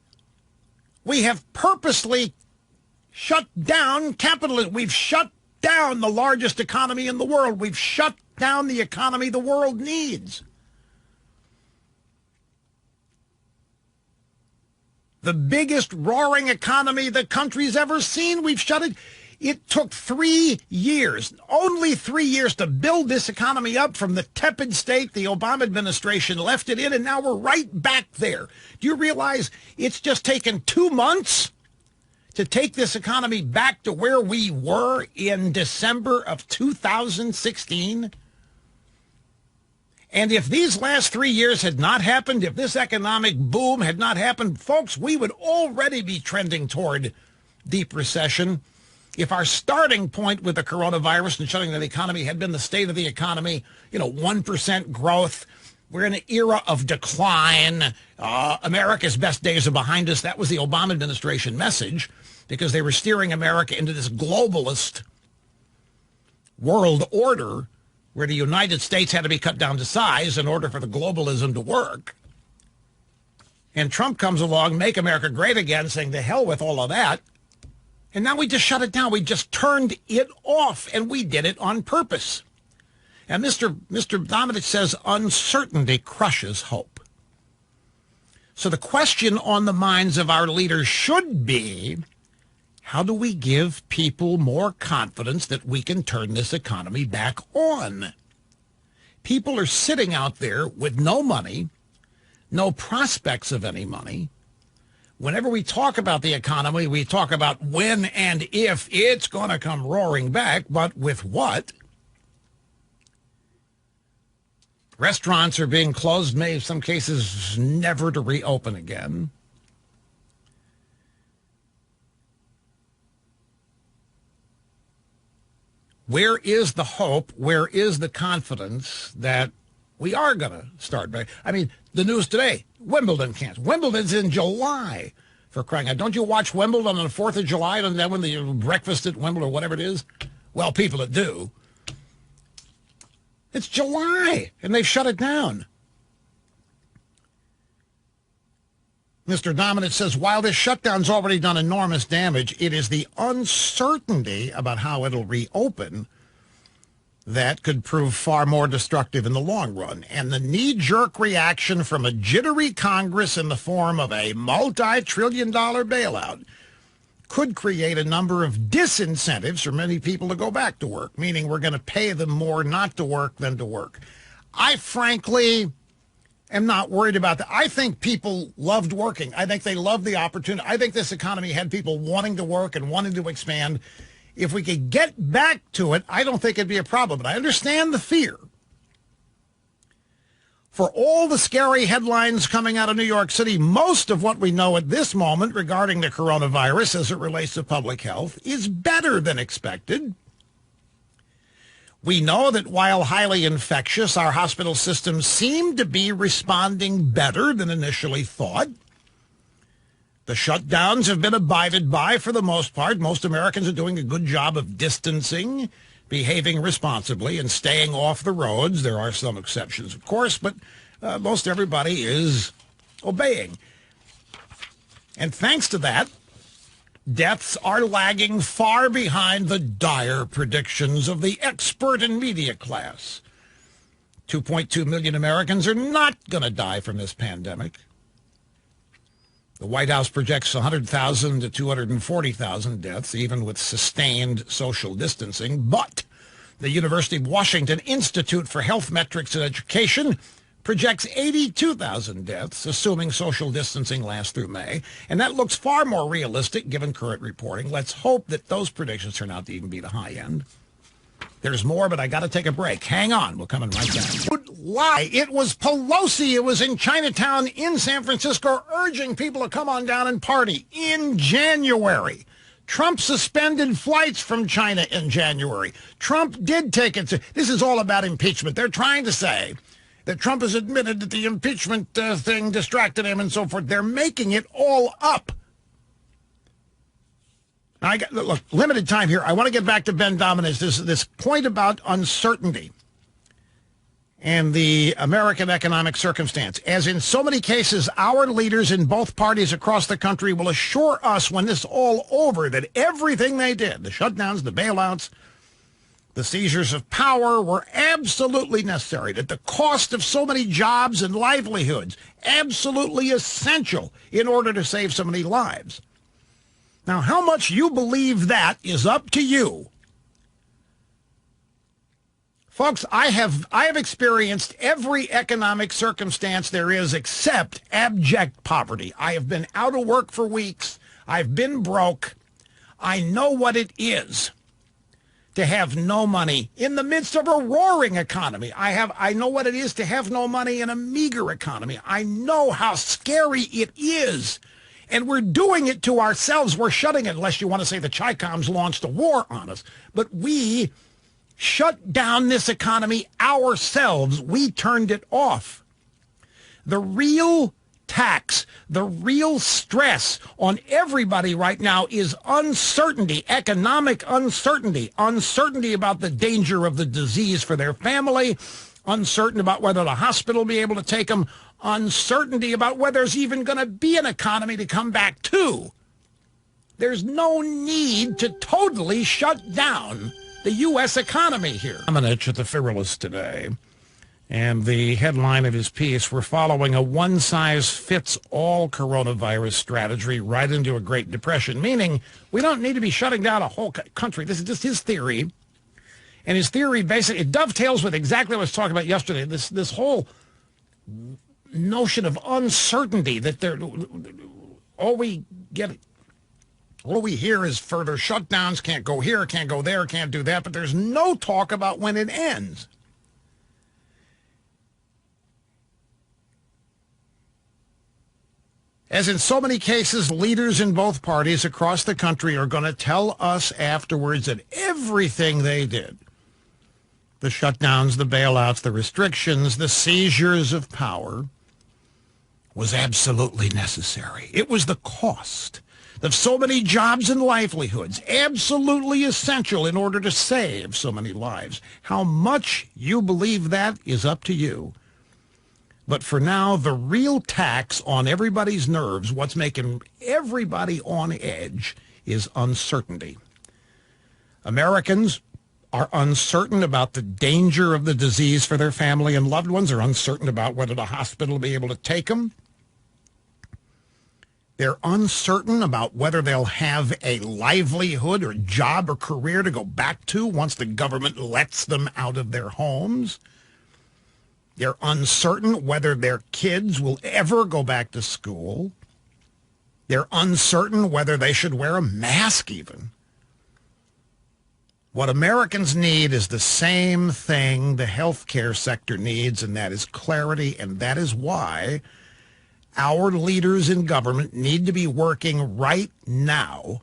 We have purposely shut down capitalism. We've shut down the largest economy in the world. We've shut down the economy the world needs. The biggest roaring economy the country's ever seen. We've shut it. It took 3 years, only 3 years, to build this economy up from the tepid state the Obama administration left it in, and now we're right back there. Do you realize it's just taken 2 months to take this economy back to where we were in December of 2016? And if these last 3 years had not happened, if this economic boom had not happened, folks, we would already be trending toward deep recession. If our starting point with the coronavirus and shutting down the economy had been the state of the economy, 1% growth, we're in an era of decline. America's best days are behind us. That was the Obama administration message, because they were steering America into this globalist world order where the United States had to be cut down to size in order for the globalism to work. And Trump comes along, make America great again, saying the hell with all of that. And now we just shut it down. We just turned it off, and we did it on purpose. And Mr. Domenech says uncertainty crushes hope. So the question on the minds of our leaders should be, how do we give people more confidence that we can turn this economy back on? People are sitting out there with no money, no prospects of any money. Whenever we talk about the economy, we talk about when and if it's going to come roaring back, but with what? Restaurants are being closed, maybe in some cases never to reopen again. Where is the hope? Where is the confidence that we are going to start back? I mean, the news today, Wimbledon can't. Wimbledon's in July, for crying out. Don't you watch Wimbledon on the 4th of July, and then when the breakfast at Wimbledon or whatever it is? Well, people that do. It's July, and they've shut it down. Mr. Domenech says, while this shutdown's already done enormous damage, it is the uncertainty about how it'll reopen that could prove far more destructive in the long run. And the knee-jerk reaction from a jittery Congress in the form of a multi-trillion-dollar bailout could create a number of disincentives for many people to go back to work, meaning we're going to pay them more not to work than to work. I frankly am not worried about that. I think people loved working. I think they loved the opportunity. I think this economy had people wanting to work and wanting to expand. If we could get back to it, I don't think it'd be a problem. But I understand the fear. For all the scary headlines coming out of New York City, most of what we know at this moment regarding the coronavirus as it relates to public health is better than expected. We know that while highly infectious, our hospital systems seem to be responding better than initially thought. The shutdowns have been abided by for the most part. Most Americans are doing a good job of distancing, behaving responsibly, and staying off the roads. There are some exceptions, of course, but most everybody is obeying. And thanks to that, deaths are lagging far behind the dire predictions of the expert and media class. 2.2 million Americans are not going to die from this pandemic. The White House projects 100,000 to 240,000 deaths, even with sustained social distancing. But the University of Washington Institute for Health Metrics and Education projects 82,000 deaths, assuming social distancing lasts through May. And that looks far more realistic given current reporting. Let's hope that those predictions turn out to even be the high end. There's more, but I got to take a break. Hang on. We're coming right back. Lie. It was Pelosi. It was in Chinatown in San Francisco urging people to come on down and party in January. Trump suspended flights from China in January. Trump did take it. This is all about impeachment. They're trying to say that Trump has admitted that the impeachment thing distracted him and so forth. They're making it all up. Look, limited time here. I want to get back to Ben Domenech, this point about uncertainty. and the American economic circumstance. As in so many cases, our leaders in both parties across the country will assure us when this is all over that everything they did, the shutdowns, the bailouts, the seizures of power, were absolutely necessary, that the cost of so many jobs and livelihoods, absolutely essential in order to save so many lives. Now, how much you believe that is up to you. Folks, I have experienced every economic circumstance there is except abject poverty. I have been out of work for weeks. I've been broke. I know what it is to have no money in the midst of a roaring economy. I know what it is to have no money in a meager economy. I know how scary it is. And we're doing it to ourselves. We're shutting it, unless you want to say the Chi-Coms launched a war on us. But we shut down this economy ourselves. We turned it off. The real tax, the real stress on everybody right now is uncertainty, economic uncertainty, uncertainty about the danger of the disease for their family, uncertain about whether the hospital will be able to take them, uncertainty about whether there's even going to be an economy to come back to. There's no need to totally shut down the U.S. economy here. Dominich at the Federalist today, and the headline of his piece, we're following a one-size-fits-all coronavirus strategy right into a Great Depression, meaning we don't need to be shutting down a whole country. This is just his theory, and his theory basically, it dovetails with exactly what I was talking about yesterday, this whole notion of uncertainty that all we hear is further shutdowns, can't go here, can't go there, can't do that, but there's no talk about when it ends. As in so many cases, leaders in both parties across the country are going to tell us afterwards that everything they did, the shutdowns, the bailouts, the restrictions, the seizures of power, was absolutely necessary. It was the cost of so many jobs and livelihoods, absolutely essential in order to save so many lives. How much you believe that is up to you. But for now, the real tax on everybody's nerves, what's making everybody on edge, is uncertainty. Americans are uncertain about the danger of the disease for their family and loved ones. They're uncertain about whether the hospital will be able to take them. They're uncertain about whether they'll have a livelihood or job or career to go back to once the government lets them out of their homes. They're uncertain whether their kids will ever go back to school. They're uncertain whether they should wear a mask even. What Americans need is the same thing the healthcare sector needs, and that is clarity, and that is why our leaders in government need to be working right now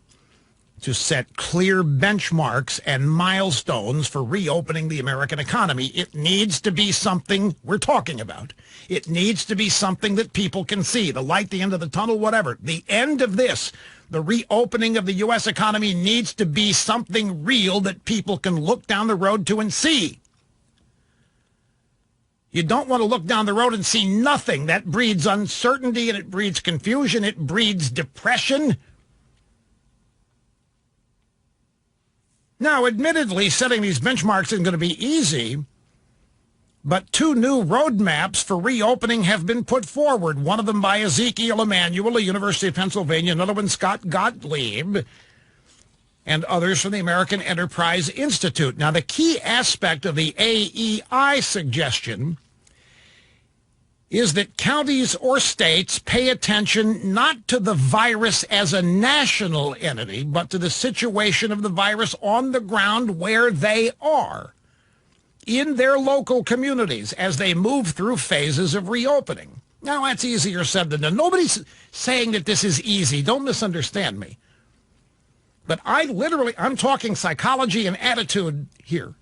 to set clear benchmarks and milestones for reopening the American economy. It needs to be something we're talking about. It needs to be something that people can see, the light, the end of the tunnel, whatever. The end of this, the reopening of the U.S. economy, needs to be something real that people can look down the road to and see. You don't want to look down the road and see nothing. That breeds uncertainty, and it breeds confusion. It breeds depression. Now, admittedly, setting these benchmarks isn't going to be easy, but 2 new roadmaps for reopening have been put forward, one of them by Ezekiel Emanuel, University of Pennsylvania, another one Scott Gottlieb, and others from the American Enterprise Institute. Now, the key aspect of the AEI suggestion is that counties or states pay attention not to the virus as a national entity, but to the situation of the virus on the ground where they are, in their local communities, as they move through phases of reopening. Now, that's easier said than done. Nobody's saying that this is easy. Don't misunderstand me. But I'm talking psychology and attitude here.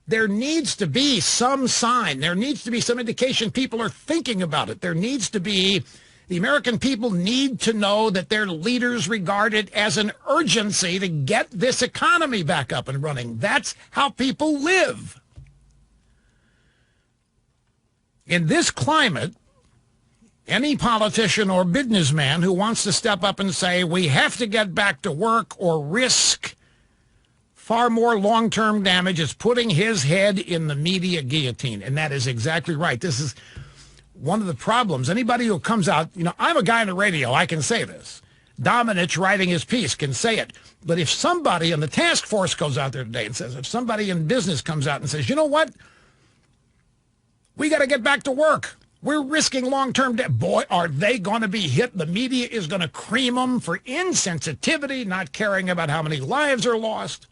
There needs to be some sign. There needs to be some indication people are thinking about it. The American people need to know that their leaders regard it as an urgency to get this economy back up and running. That's how people live. In this climate, any politician or businessman who wants to step up and say we have to get back to work or risk far more long-term damage is putting his head in the media guillotine. And that is exactly right. This is one of the problems. Anybody who comes out, I'm a guy on the radio, I can say this. Domenech writing his piece can say it. But if somebody in the task force goes out there today and says, if somebody in business comes out and says, you know what? We got to get back to work. We're risking long-term debt. Boy, are they going to be hit. The media is going to cream them for insensitivity, not caring about how many lives are lost.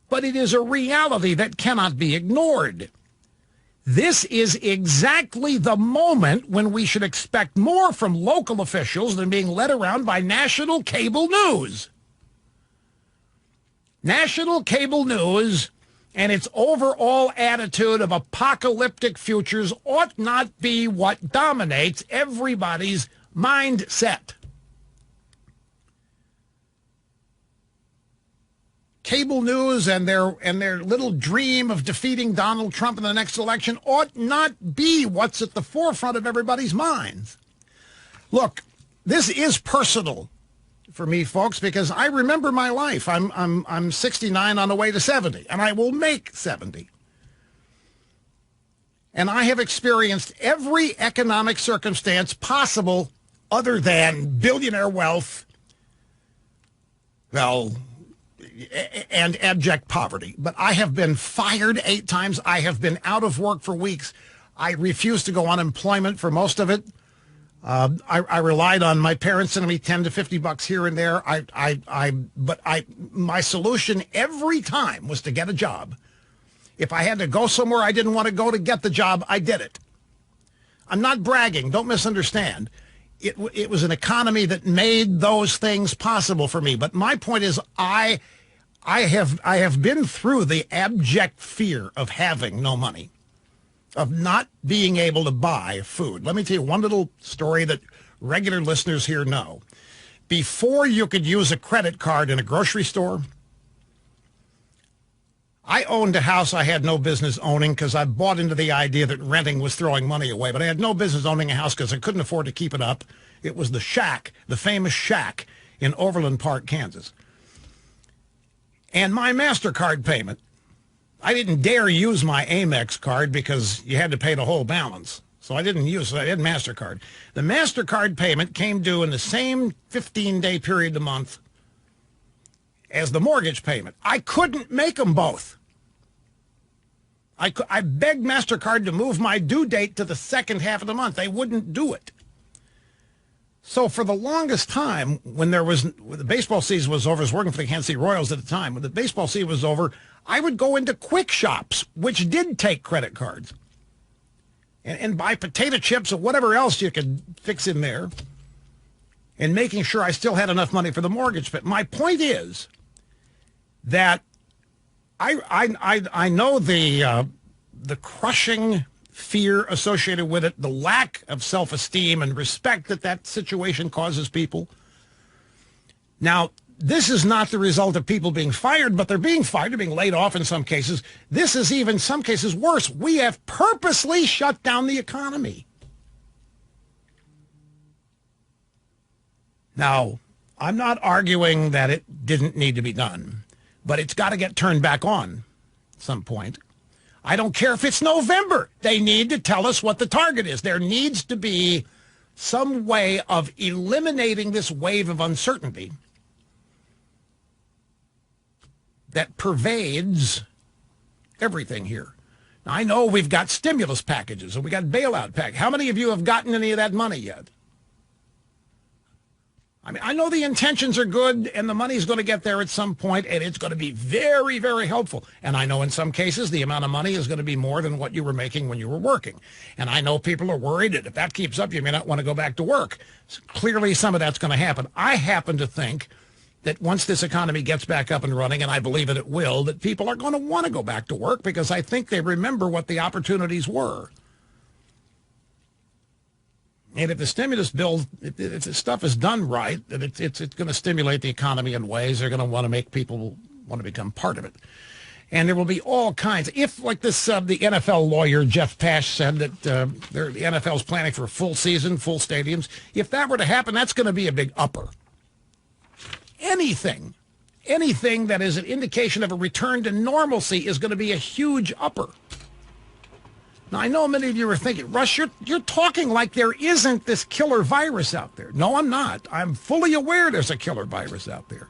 But it is a reality that cannot be ignored. This is exactly the moment when we should expect more from local officials than being led around by national cable news. National cable news and its overall attitude of apocalyptic futures ought not be what dominates everybody's mindset. Cable news and their little dream of defeating Donald Trump in the next election ought not be what's at the forefront of everybody's minds. Look, this is personal for me, folks, because I remember my life. I'm 69 on the way to 70, and I will make 70. And I have experienced every economic circumstance possible other than billionaire wealth, and abject poverty. But I have been fired 8 times. I have been out of work for weeks. I refused to go on unemployment for most of it. I relied on my parents sending me $10 to $50 here and there. My solution every time was to get a job. If I had to go somewhere I didn't want to go to get the job, I did it. I'm not bragging. Don't misunderstand. It was an economy that made those things possible for me. But my point is, I have been through the abject fear of having no money, of not being able to buy food. Let me tell you one little story that regular listeners here know. Before you could use a credit card in a grocery store, I owned a house I had no business owning because I bought into the idea that renting was throwing money away. But I had no business owning a house because I couldn't afford to keep it up. It was the Shack, the famous Shack in Overland Park, Kansas. And my MasterCard payment, I didn't dare use my Amex card because you had to pay the whole balance. So I didn't use it. I had MasterCard. The MasterCard payment came due in the same 15-day period a month as the mortgage payment. I couldn't make them both. I begged MasterCard to move my due date to the second half of the month. They wouldn't do it. So for the longest time, when the baseball season was over, I was working for the Kansas City Royals at the time. When the baseball season was over, I would go into quick shops, which did take credit cards, and buy potato chips or whatever else you could fix in there, and making sure I still had enough money for the mortgage. But my point is that I know the crushing fear associated with it, the lack of self-esteem and respect that situation causes people. Now, this is not the result of people being fired, but they're being fired, they're being laid off in some cases. This is even, some cases, worse. We have purposely shut down the economy. Now, I'm not arguing that it didn't need to be done, but it's got to get turned back on at some point. I don't care if it's November. They need to tell us what the target is. There needs to be some way of eliminating this wave of uncertainty that pervades everything here. Now, I know we've got stimulus packages and we got bailout packages. How many of you have gotten any of that money yet? I mean, I know the intentions are good and the money's going to get there at some point and it's going to be very, very helpful. And I know in some cases the amount of money is going to be more than what you were making when you were working. And I know people are worried that if that keeps up, you may not want to go back to work. So clearly some of that's going to happen. I happen to think that once this economy gets back up and running, and I believe that it will, that people are going to want to go back to work because I think they remember what the opportunities were. And if the stimulus bill, if the stuff is done right, then it's going to stimulate the economy in ways they're going to want to make people want to become part of it. And there will be all kinds. If, like this, the NFL lawyer, Jeff Pash, said that the NFL is planning for a full season, full stadiums, if that were to happen, that's going to be a big upper. Anything that is an indication of a return to normalcy is going to be a huge upper. Now, I know many of you are thinking, Russ, you're talking like there isn't this killer virus out there. No, I'm not. I'm fully aware there's a killer virus out there.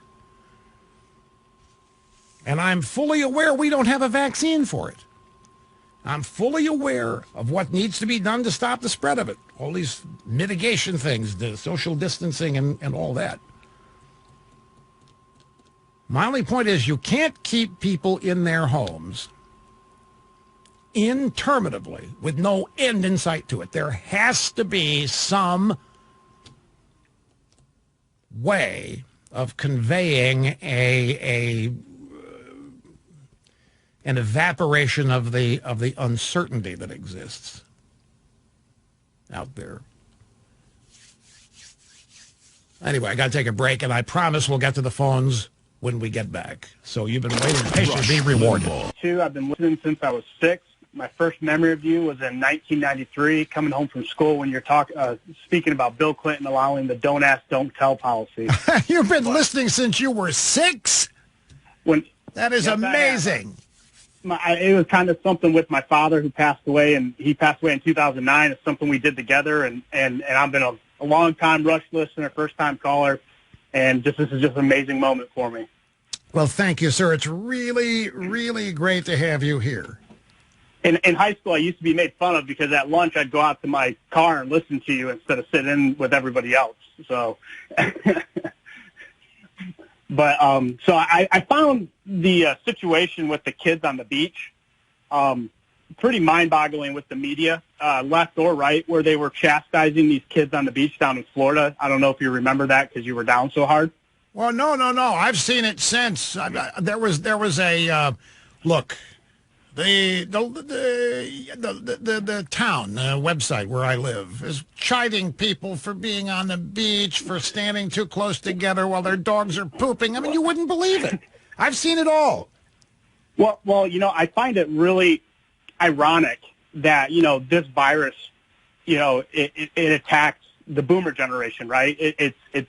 And I'm fully aware we don't have a vaccine for it. I'm fully aware of what needs to be done to stop the spread of it. All these mitigation things, the social distancing and all that. My only point is you can't keep people in their homes interminably with no end in sight to it. There has to be some way of conveying an evaporation of the uncertainty that exists out there. Anyway, I got to take a break, and I promise we'll get to the phones when we get back. So you've been waiting patiently, be rewarded. I've been listening since I was 6. My first memory of you was in 1993, coming home from school when you're speaking about Bill Clinton allowing the don't ask, don't tell policy. You've been listening since you were 6? That is amazing. It was kind of something with my father who passed away, and he passed away in 2009. It's something we did together, and I've been a long-time Rush listener, first-time caller, and this is just an amazing moment for me. Well, thank you, sir. It's really, really great to have you here. In high school, I used to be made fun of because at lunch I'd go out to my car and listen to you instead of sit in with everybody else. So, but so I found the situation with the kids on the beach pretty mind-boggling with the media, left or right, where they were chastising these kids on the beach down in Florida. I don't know if you remember that because you were down so hard. Well, no. I've seen it since. There was a look. The town website where I live is chiding people for being on the beach, for standing too close together while their dogs are pooping. I mean, you wouldn't believe it. I've seen it all. Well, I find it really ironic that, this virus, it attacks the boomer generation, right?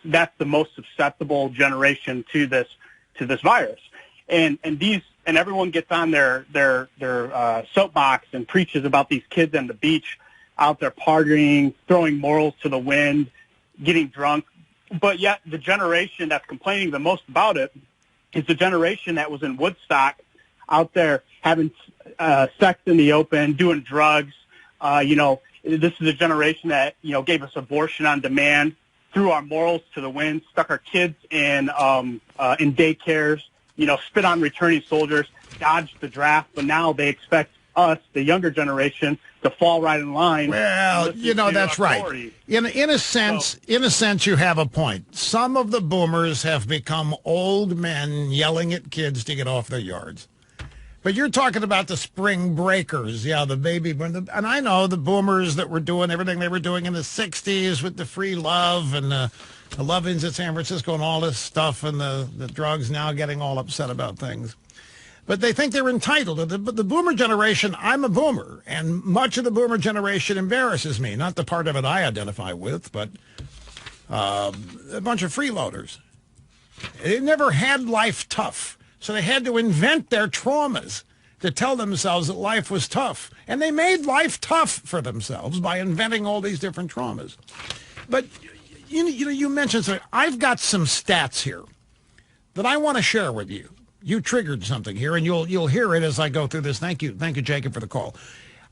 That's the most susceptible generation to this virus. And everyone gets on their soapbox and preaches about these kids on the beach out there partying, throwing morals to the wind, getting drunk. But yet the generation that's complaining the most about it is the generation that was in Woodstock out there having sex in the open, doing drugs. This is a generation that, gave us abortion on demand, threw our morals to the wind, stuck our kids in daycares, spit on returning soldiers, dodged the draft, but now they expect us, the younger generation, to fall right in line. Well, that's right. In a sense, you have a point. Some of the boomers have become old men yelling at kids to get off their yards. But you're talking about the spring breakers, the baby boom. And I know the boomers that were doing everything they were doing in the 60s with the free love and the love-ins at San Francisco and all this stuff, and the drugs now getting all upset about things. But they think they're entitled. But the boomer generation, I'm a boomer, and much of the boomer generation embarrasses me. Not the part of it I identify with, but a bunch of freeloaders. They never had life tough, so they had to invent their traumas to tell themselves that life was tough. And they made life tough for themselves by inventing all these different traumas. But you mentioned something. I've got some stats here that I want to share with you. You triggered something here, and you'll hear it as I go through this. Thank you, Jacob, for the call.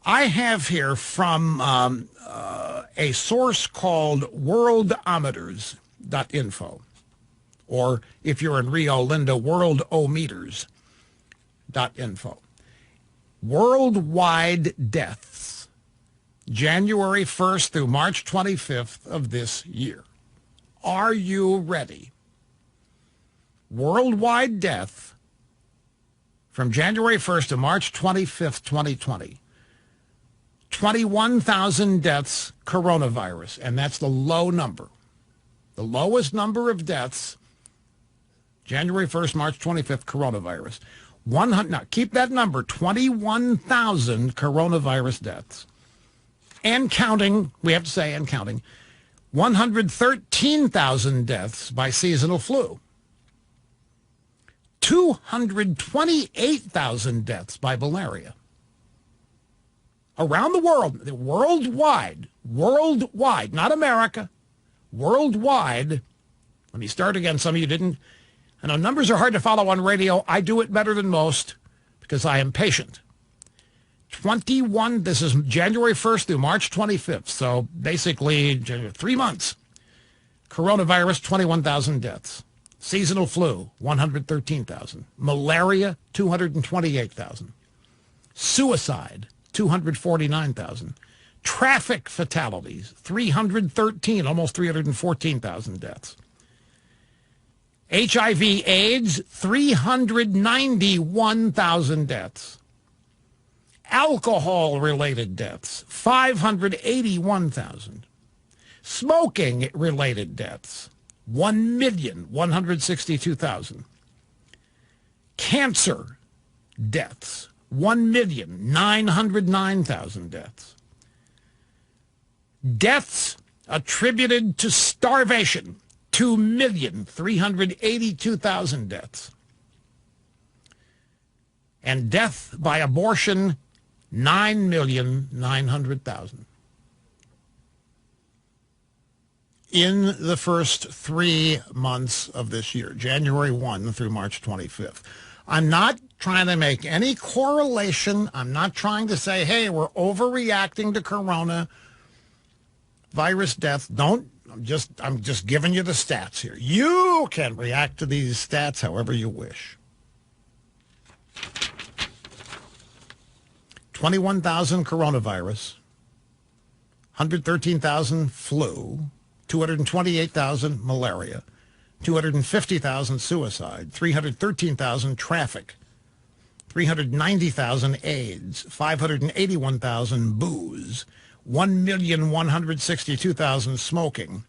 I have here from a source called worldometers.info, or if you're in Rio Linda, worldometers.info. Worldwide deaths, January 1st through March 25th of this year. Are you ready? Worldwide death from January 1st to March 25th, 2020. 21,000 deaths, coronavirus, and that's the low number. The lowest number of deaths, January 1st, March 25th, coronavirus. Now, keep that number, 21,000 coronavirus deaths. And counting, we have to say, and counting, 113,000 deaths by seasonal flu. 228,000 deaths by malaria. Around the world, worldwide, not America, worldwide. Let me start again. Some of you didn't. I know numbers are hard to follow on radio. I do it better than most because I am patient. This is January 1st through March 25th. So basically 3 months. Coronavirus, 21,000 deaths. Seasonal flu, 113,000. Malaria, 228,000. Suicide, 249,000. Traffic fatalities, 313, almost 314,000 deaths. HIV AIDS, 391,000 deaths. Alcohol-related deaths, 581,000. Smoking-related deaths, 1,162,000. Cancer deaths, 1,909,000 deaths. Deaths attributed to starvation, 2,382,000 deaths. And death by abortion, 9,900,000. In the first 3 months of this year, January 1 through March 25th. I'm not trying to make any correlation. I'm not trying to say, hey, we're overreacting to coronavirus death. I'm just giving you the stats here. You can react to these stats however you wish. 21,000 coronavirus, 113,000 flu, 228,000 malaria, 250,000 suicide, 313,000 traffic, 390,000 AIDS, 581,000 booze, 1,162,000 smoking,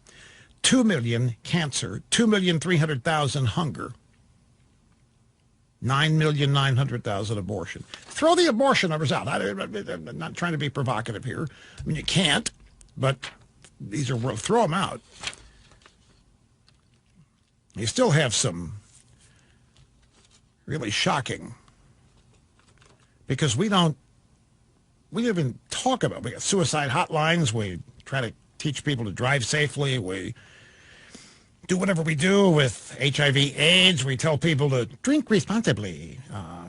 2 million cancer, 2,300,000 hunger, 9,900,000 abortion. Throw the abortion numbers out. I'm not trying to be provocative here. I mean, you can't, but these are, throw them out. You still have some really shocking, because we even talk about, we got suicide hotlines. We try to teach people to drive safely. We do whatever we do with HIV AIDS. We tell people to drink responsibly,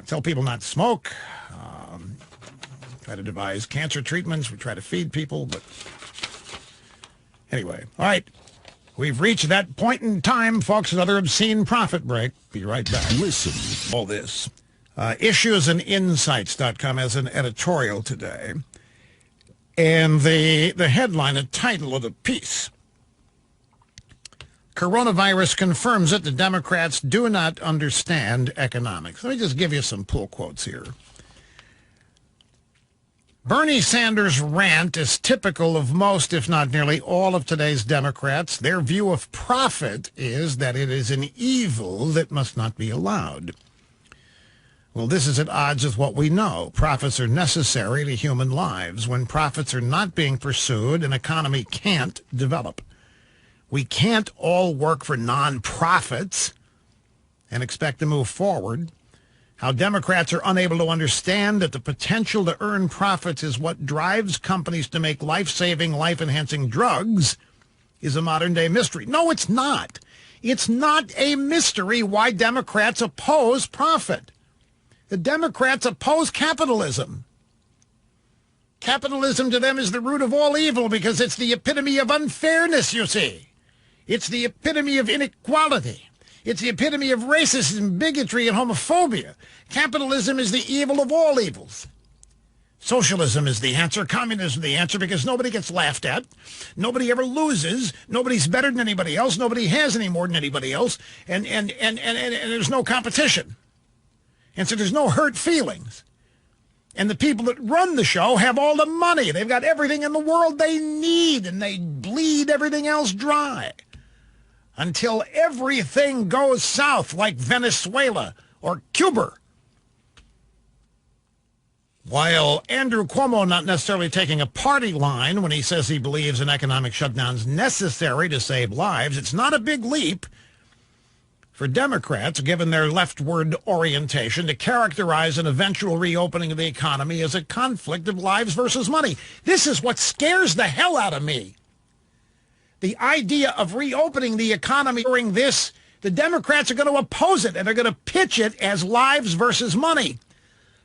tell people not to smoke, try to devise cancer treatments. We try to feed people, but anyway. All right. We've reached that point in time, folks. Another obscene profit break. Be right back. Listen. All this. Issuesinsights.com has an editorial today. And the headline, the title of the piece, Coronavirus confirms that the Democrats do not understand economics. Let me just give you some pull quotes here. Bernie Sanders' rant is typical of most, if not nearly all, of today's Democrats. Their view of profit is that it is an evil that must not be allowed. Well, this is at odds with what we know. Profits are necessary to human lives. When profits are not being pursued, an economy can't develop. We can't all work for non-profits and expect to move forward. How Democrats are unable to understand that the potential to earn profits is what drives companies to make life-saving, life-enhancing drugs is a modern-day mystery. No, it's not. It's not a mystery why Democrats oppose profit. The Democrats oppose capitalism. Capitalism to them is the root of all evil because it's the epitome of unfairness, you see. It's the epitome of inequality. It's the epitome of racism, bigotry, and homophobia. Capitalism is the evil of all evils. Socialism is the answer. Communism is the answer because nobody gets laughed at. Nobody ever loses. Nobody's better than anybody else. Nobody has any more than anybody else. And there's no competition. And so there's no hurt feelings. And the people that run the show have all the money. They've got everything in the world they need, and they bleed everything else dry until everything goes south like Venezuela or Cuba While Andrew Cuomo not necessarily taking a party line when he says he believes an economic shutdown is necessary to save lives, it's not a big leap for Democrats, given their leftward orientation, to characterize an eventual reopening of the economy as a conflict of lives versus money. This is what scares the hell out of me. The idea of reopening the economy during this, the Democrats are going to oppose it, and they're going to pitch it as lives versus money.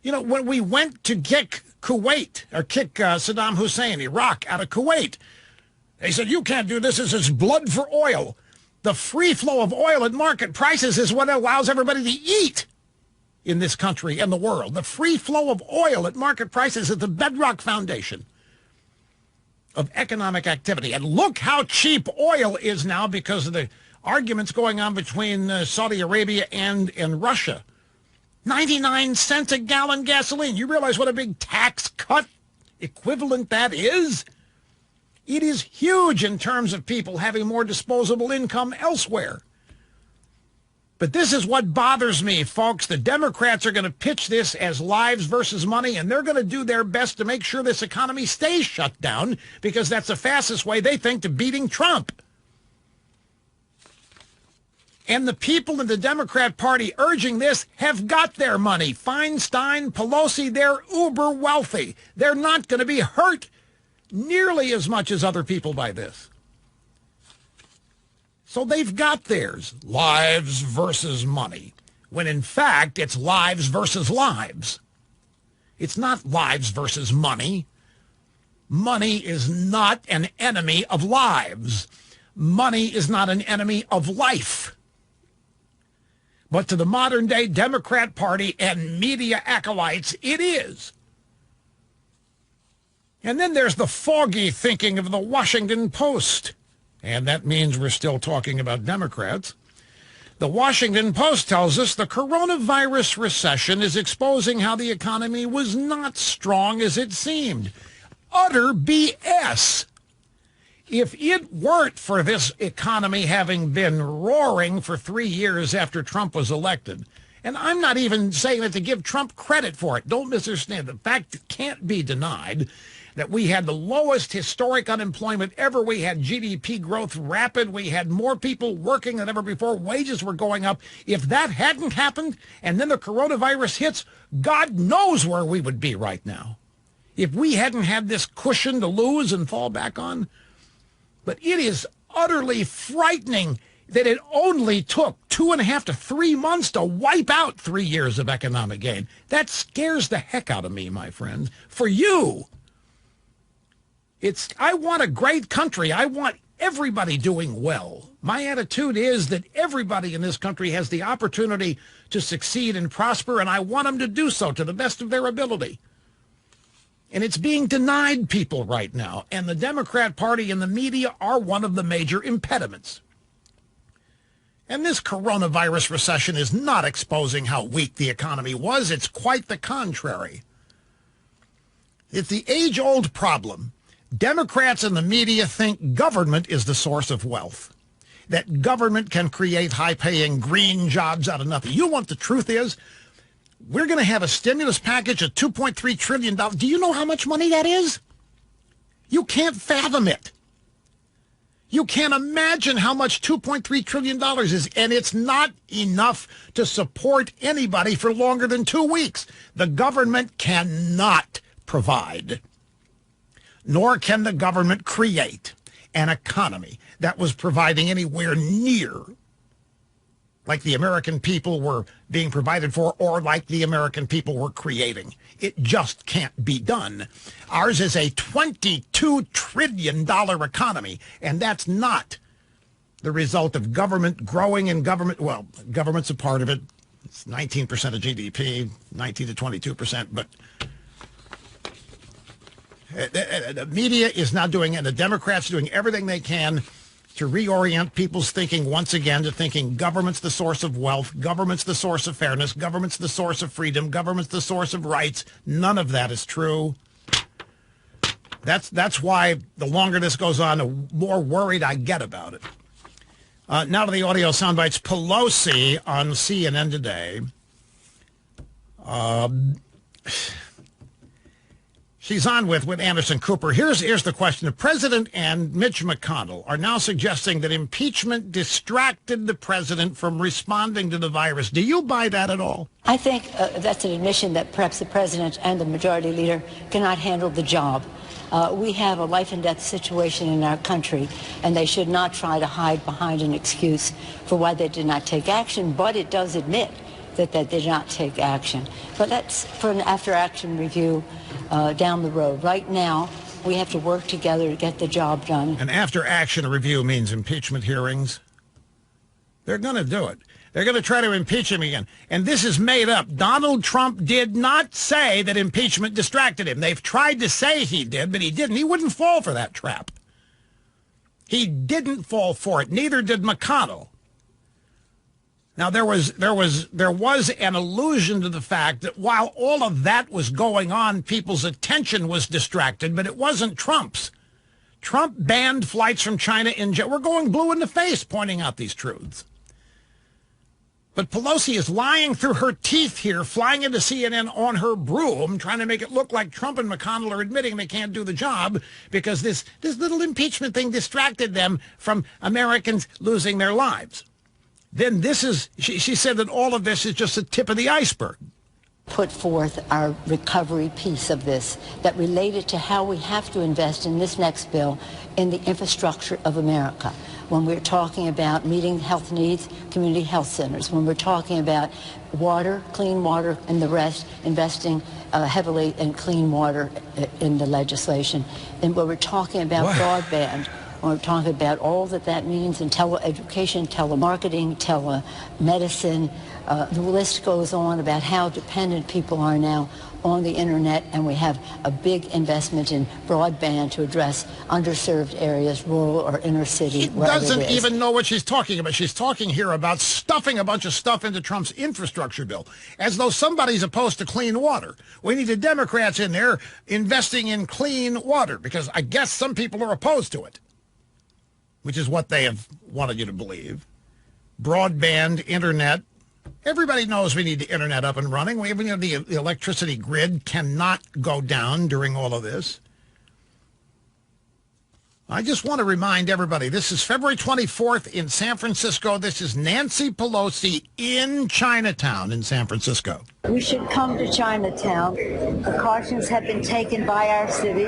You know, when we went to kick Kuwait, or kick Saddam Hussein, Iraq, out of Kuwait, they said, you can't do this. This is blood for oil. The free flow of oil at market prices is what allows everybody to eat in this country and the world. The free flow of oil at market prices is the bedrock foundation of economic activity. And look how cheap oil is now because of the arguments going on between Saudi Arabia and Russia. 99 cents a gallon gasoline. You realize what a big tax cut equivalent that is? It is huge in terms of people having more disposable income elsewhere. But this is what bothers me, folks. The Democrats are going to pitch this as lives versus money, and they're going to do their best to make sure this economy stays shut down because that's the fastest way they think to beating Trump. And the people in the Democrat Party urging this have got their money. Feinstein, Pelosi, they're uber wealthy. They're not going to be hurt nearly as much as other people by this. So they've got theirs, lives versus money, when in fact it's lives versus lives. It's not lives versus money. Money is not an enemy of lives. Money is not an enemy of life. But to the modern day Democrat Party and media acolytes, it is. And then there's the foggy thinking of the Washington Post. And that means we're still talking about Democrats. The Washington Post tells us the coronavirus recession is exposing how the economy was not strong as it seemed. Utter BS. If it weren't for this economy having been roaring for 3 years after Trump was elected, and I'm not even saying that to give Trump credit for it. Don't misunderstand. The fact can't be denied that we had the lowest historic unemployment ever. We had GDP growth rapid. We had more people working than ever before. Wages were going up. If that hadn't happened and then the coronavirus hits, God knows where we would be right now. If we hadn't had this cushion to lose and fall back on. But it is utterly frightening that it only took 2.5 to 3 months to wipe out 3 years of economic gain. That scares the heck out of me, my friends. For you, I want a great country. I want everybody doing well. My attitude is that everybody in this country has the opportunity to succeed and prosper, and I want them to do so to the best of their ability. And it's being denied people right now. And the Democrat Party and the media are one of the major impediments. And this coronavirus recession is not exposing how weak the economy was. It's quite the contrary. It's the age-old problem. Democrats and the media think government is the source of wealth, that government can create high-paying green jobs out of nothing. You know what the truth is? We're going to have a stimulus package of $2.3 trillion. Do you know how much money that is? You can't fathom it. You can't imagine how much $2.3 trillion is, and it's not enough to support anybody for longer than 2 weeks. The government cannot provide, nor can the government create an economy that was providing anywhere near like the American people were being provided for or like the American people were creating. It just can't be done. Ours is a $22 trillion economy, and that's not the result of government growing and government, well, government's a part of it. It's 19% of GDP, 19 to 22%, but the media is not doing it, and the Democrats are doing everything they can to reorient people's thinking once again to thinking government's the source of wealth, government's the source of fairness, government's the source of freedom, government's the source of rights. None of that is true. That's why the longer this goes on, the more worried I get about it. Now to the audio soundbites. Pelosi on CNN today. She's on with Anderson Cooper. Here's the question. The president and Mitch McConnell are now suggesting that impeachment distracted the president from responding to the virus. Do you buy that at all? I think that's an admission that perhaps the president and the majority leader cannot handle the job. We have a life and death situation in our country, and they should not try to hide behind an excuse for why they did not take action, but it does admit that they did not take action. But that's for an after-action review down the road. Right now, we have to work together to get the job done. An after-action review means impeachment hearings. They're going to do it. They're going to try to impeach him again. And this is made up. Donald Trump did not say that impeachment distracted him. They've tried to say he did, but he didn't. He wouldn't fall for that trap. He didn't fall for it. Neither did McConnell. Now, there was an allusion to the fact that while all of that was going on, people's attention was distracted, but it wasn't Trump's. Trump banned flights from China we're going blue in the face pointing out these truths. But Pelosi is lying through her teeth here, flying into CNN on her broom, trying to make it look like Trump and McConnell are admitting they can't do the job because this little impeachment thing distracted them from Americans losing their lives. Then she said that all of this is just the tip of the iceberg. Put forth our recovery piece of this that related to how we have to invest in this next bill in the infrastructure of America. When we're talking about meeting health needs, community health centers, when we're talking about water, clean water, and the rest, investing heavily in clean water in the legislation. And when we're talking about broadband, when we're talking about all that means in teleeducation, telemarketing, telemedicine, the list goes on about how dependent people are now on the internet, and we have a big investment in broadband to address underserved areas, rural or inner city. She doesn't even know what she's talking about. She's talking here about stuffing a bunch of stuff into Trump's infrastructure bill, as though somebody's opposed to clean water. We need the Democrats in there investing in clean water, because I guess some people are opposed to it, which is what they have wanted you to believe. Broadband, internet. Everybody knows we need the internet up and running. The electricity grid cannot go down during all of this. I just want to remind everybody, this is February 24th in San Francisco. This is Nancy Pelosi in Chinatown in San Francisco. We should come to Chinatown. Precautions have been taken by our city.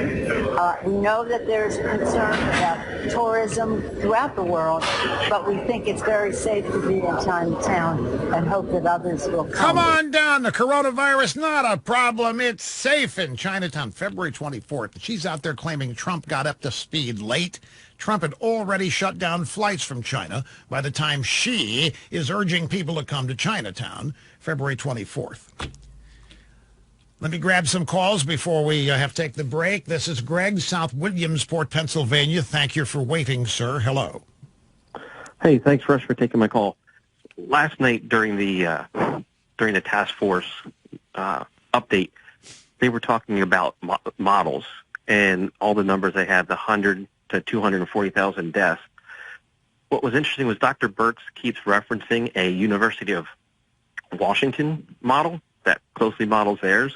We know that there's concern about tourism throughout the world, but we think it's very safe to be in Chinatown and hope that others will come. Come on down. The coronavirus, not a problem. It's safe in Chinatown, February 24th. She's out there claiming Trump got up to speed late. Trump had already shut down flights from China by the time she is urging people to come to Chinatown, February 24th. Let me grab some calls before we have to take the break. This is Greg, South Williamsport, Pennsylvania. Thank you for waiting, sir. Hello. Hey, thanks, Rush, for taking my call. Last night during the task force update, they were talking about models and all the numbers they had, the 100 to 240,000 deaths. What was interesting was Dr. Birx keeps referencing a University of Washington model that closely models theirs,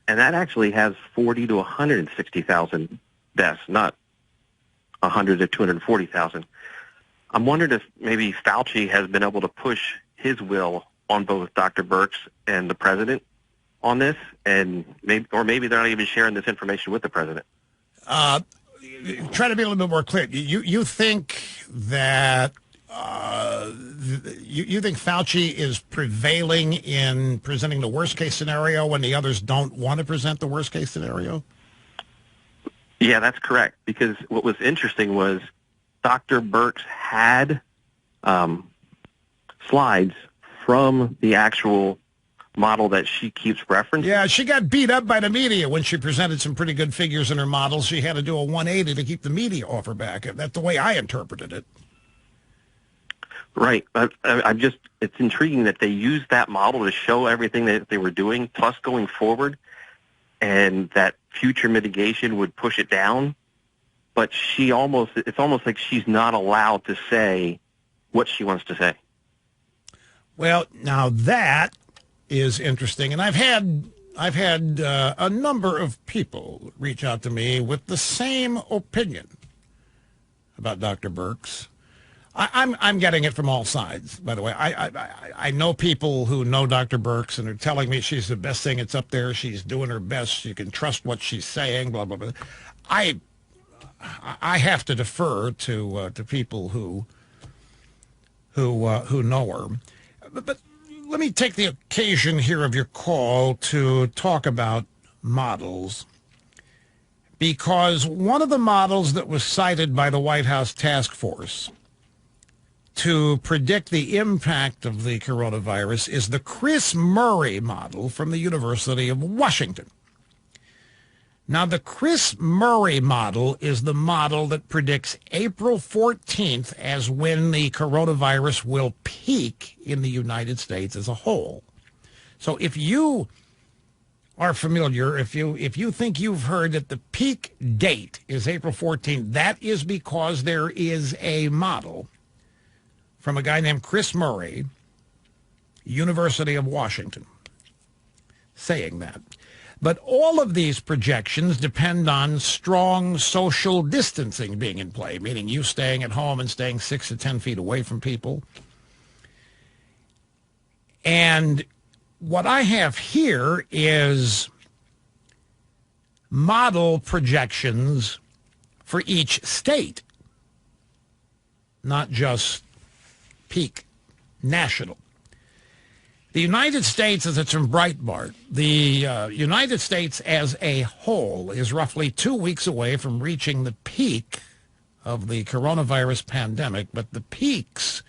and that actually has 40 to 160,000 deaths, not 100 to 240,000. I'm wondering if maybe Fauci has been able to push his will on both Dr. Birx and the president on this, and maybe they're not even sharing this information with the president. Try to be a little bit more clear. You think that you think Fauci is prevailing in presenting the worst case scenario when the others don't want to present the worst case scenario? Yeah, that's correct. Because what was interesting was Dr. Birx had slides from the actual model that she keeps referencing. Yeah, she got beat up by the media when she presented some pretty good figures in her models. She had to do a 180 to keep the media off her back. That's the way I interpreted it. Right. It's intriguing that they used that model to show everything that they were doing, plus going forward, and that future mitigation would push it down. But it's almost like she's not allowed to say what she wants to say. Well, now that is interesting. And I've had I've had a number of people reach out to me with the same opinion about Dr. Birx. I'm getting it from all sides, by the way. I know people who know Dr. Birx and are telling me she's the best thing that's up there. She's doing her best. You can trust what she's saying, blah, blah, blah. I have to defer to people who know her. But let me take the occasion here of your call to talk about models, because one of the models that was cited by the White House task force to predict the impact of the coronavirus is the Chris Murray model from the University of Washington. Now, the Chris Murray model is the model that predicts April 14th as when the coronavirus will peak in the United States as a whole. So if you are familiar, if you think you've heard that the peak date is April 14th, that is because there is a model from a guy named Chris Murray, University of Washington, saying that. But all of these projections depend on strong social distancing being in play, meaning you staying at home and staying 6 to 10 feet away from people. And what I have here is model projections for each state, not just peak national. The United States, as it's from Breitbart, the United States as a whole is roughly 2 weeks away from reaching the peak of the coronavirus pandemic, but the peaks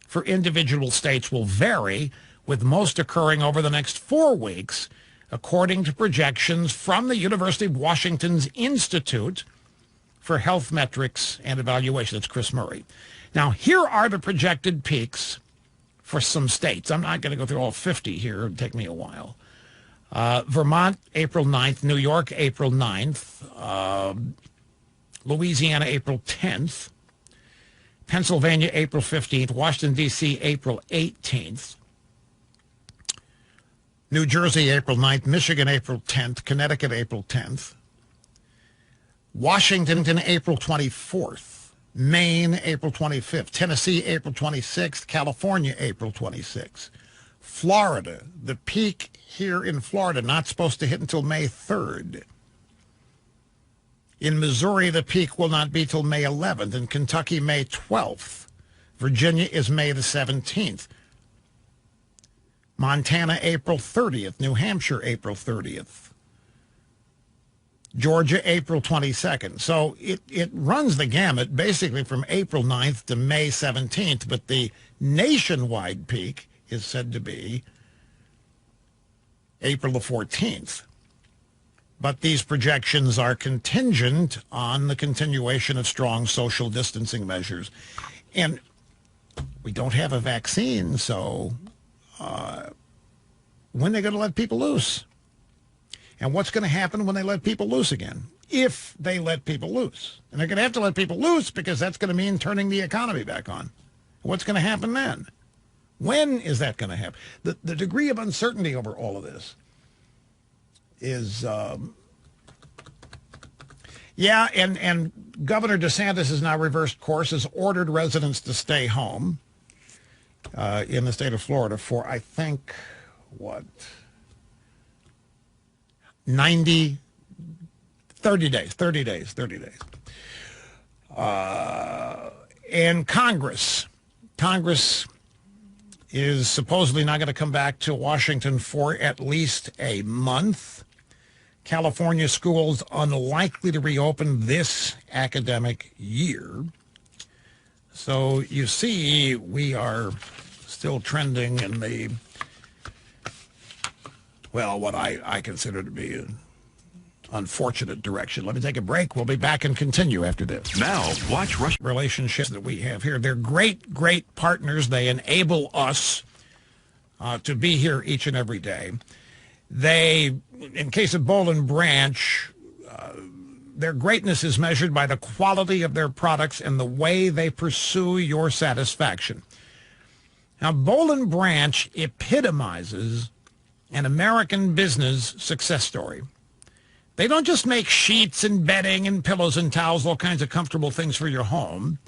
for individual states will vary, with most occurring over the next 4 weeks, according to projections from the University of Washington's Institute for Health Metrics and Evaluation. That's Chris Murray. Now, here are the projected peaks for some states. I'm not going to go through all 50 here. It'll take me a while. Vermont, April 9th. New York, April 9th. Louisiana, April 10th. Pennsylvania, April 15th. Washington, D.C., April 18th. New Jersey, April 9th. Michigan, April 10th. Connecticut, April 10th. Washington, April 24th. Maine, April 25th. Tennessee, April 26th. California, April 26th. Florida, the peak here in Florida, not supposed to hit until May 3rd. In Missouri, the peak will not be till May 11th. In Kentucky, May 12th. Virginia is May the 17th. Montana, April 30th. New Hampshire, April 30th. Georgia, April 22nd. So it runs the gamut basically from April 9th to May 17th, but the nationwide peak is said to be April the 14th. But these projections are contingent on the continuation of strong social distancing measures. And we don't have a vaccine, so when are they going to let people loose? And what's going to happen when they let people loose again? If they let people loose. And they're going to have to let people loose because that's going to mean turning the economy back on. What's going to happen then? When is that going to happen? The degree of uncertainty over all of this is, and Governor DeSantis has now reversed course, has ordered residents to stay home in the state of Florida for, I think, 30 days. And Congress is supposedly not going to come back to Washington for at least a month. California schools unlikely to reopen this academic year. So you see, we are still trending in the, well, what I consider to be an unfortunate direction. Let me take a break. We'll be back and continue after this. Now, watch Rush. Relationships that we have here. They're great, great partners. They enable us to be here each and every day. They, in case of Boll & Branch, their greatness is measured by the quality of their products and the way they pursue your satisfaction. Now, Boll & Branch epitomizes an American business success story. They don't just make sheets and bedding and pillows and towels, all kinds of comfortable things for your home.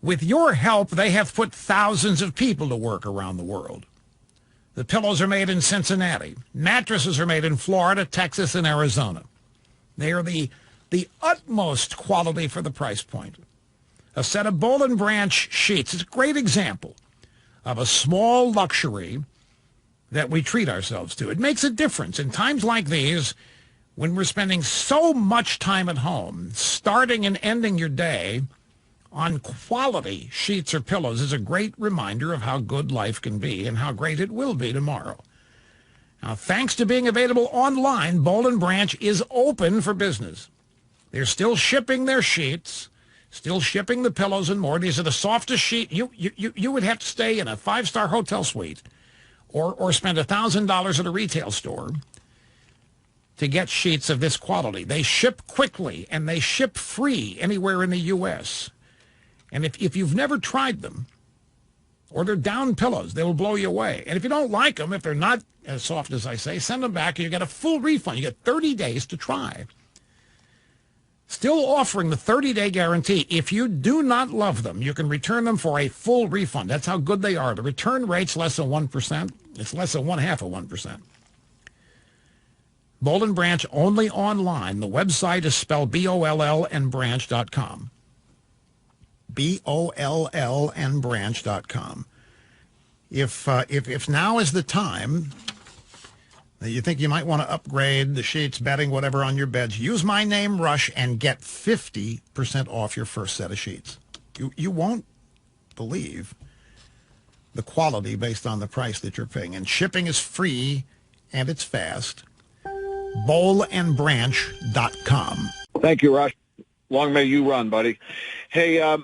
With your help, they have put thousands of people to work around the world. The pillows are made in Cincinnati. Mattresses are made in Florida, Texas, and Arizona. They are the utmost quality for the price point. A set of Boll & Branch sheets is a great example of a small luxury that we treat ourselves to. It makes a difference in times like these when we're spending so much time at home. Starting and ending your day on quality sheets or pillows is a great reminder of how good life can be and how great it will be tomorrow. Now, thanks to being available online, Boll & Branch is open for business. They're still shipping their sheets, still shipping the pillows and more. These are the softest sheet. You would have to stay in a 5-star hotel suite or spend $1,000 at a retail store to get sheets of this quality. They ship quickly and they ship free anywhere in the U.S. And if you've never tried them, or they're down pillows, they will blow you away. And if you don't like them, if they're not as soft as I say, send them back and you get a full refund. You get 30 days to try. Still offering the 30-day guarantee. If you do not love them, you can return them for a full refund. That's how good they are. The return rate's less than 1%. It's less than 0.5%. Boll & Branch only online. The website is spelled BOLL and branch.com. BOLL and branch.com. If now is the time that you think you might want to upgrade the sheets, bedding, whatever on your beds, use my name, Rush, and get 50% off your first set of sheets. You won't believe the quality based on the price that you're paying. And shipping is free and it's fast. BOLLandbranch.com. Thank you, Rush. Long may you run, buddy. Hey,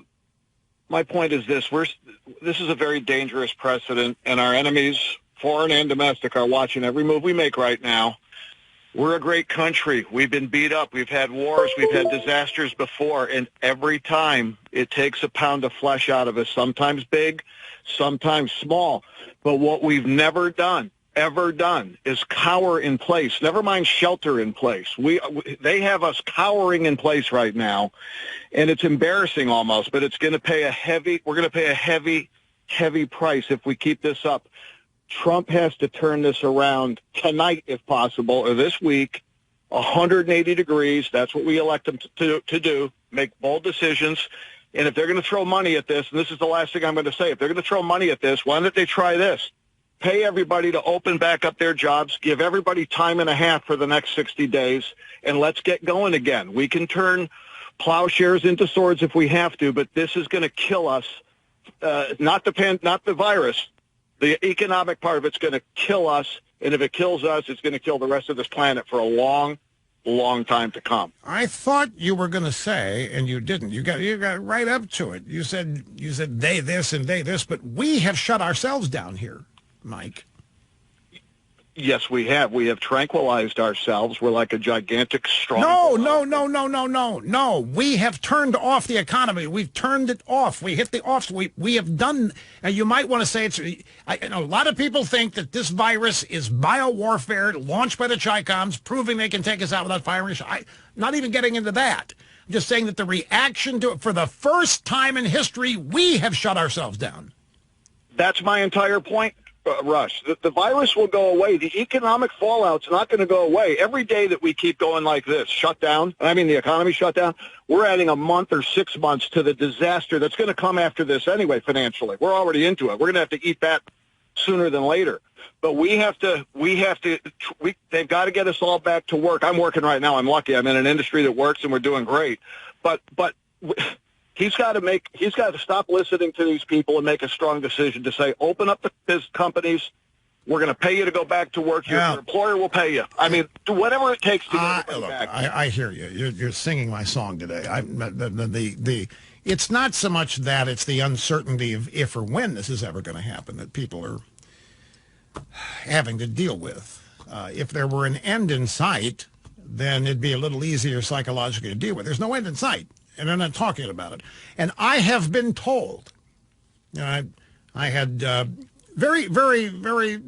my point is this. This is a very dangerous precedent, and our enemies, foreign and domestic, are watching every move we make right now. We're a great country. We've been beat up. We've had wars. We've had disasters before, and every time it takes a pound of flesh out of us, sometimes big, sometimes small. But what we've never done, ever done, is cower in place. Never mind shelter in place. They have us cowering in place right now, and it's embarrassing almost, but we're going to pay a heavy price if we keep this up. Trump has to turn this around tonight, if possible, or this week, 180 degrees. That's what we elect him to do, make bold decisions. And if they're going to throw money at this, and this is the last thing I'm going to say, if they're going to throw money at this, why don't they try this? Pay everybody to open back up their jobs, give everybody time and a half for the next 60 days, and let's get going again. We can turn plowshares into swords if we have to, but this is going to kill us. Not the virus. The economic part of it's going to kill us, and if it kills us, it's going to kill the rest of this planet for a long, long time to come. I thought you were going to say, and you didn't. You got right up to it. You said they this and they this, but we have shut ourselves down here, Mike. Yes, we have. We have tranquilized ourselves. We're like a gigantic strong... No. We have turned off the economy. We've turned it off. We hit the off. We have done... Now, you might want to say it's... I know a lot of people think that this virus is biowarfare launched by the Chi-Coms, proving they can take us out without firing. Not even getting into that. I'm just saying that the reaction to it, for the first time in history, we have shut ourselves down. That's my entire point. Rush, the virus will go away. The economic fallout's not going to go away. Every day that we keep going like this, shut down, the economy shut down, we're adding a month or 6 months to the disaster that's going to come after this anyway financially. We're already into it. We're going to have to eat that sooner than later. But they've got to get us all back to work. I'm working right now. I'm lucky. I'm in an industry that works and we're doing great. But he's got to stop listening to these people and make a strong decision to say, open up the companies. We're going to pay you to go back to work. Your employer will pay you. Do whatever it takes to get everybody back. I hear you. You're singing my song today. It's not so much that, it's the uncertainty of if or when this is ever going to happen that people are having to deal with. If there were an end in sight, then it'd be a little easier psychologically to deal with. There's no end in sight. And they're not talking about it. And I have been told, I had very, very, very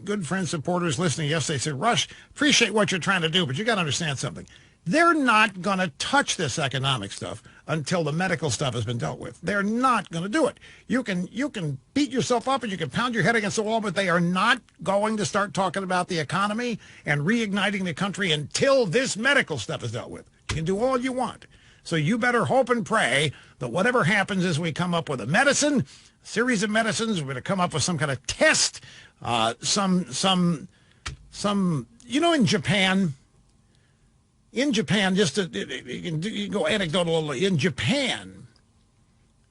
good friends, supporters listening yesterday said, Rush, appreciate what you're trying to do, but you got to understand something. They're not going to touch this economic stuff until the medical stuff has been dealt with. They're not going to do it. You can beat yourself up and you can pound your head against the wall, but they are not going to start talking about the economy and reigniting the country until this medical stuff is dealt with. You can do all you want. So you better hope and pray that whatever happens is we come up with a medicine, a series of medicines. We're going to come up with some kind of test, some, you know, in Japan, just to, you can go anecdotal. In Japan,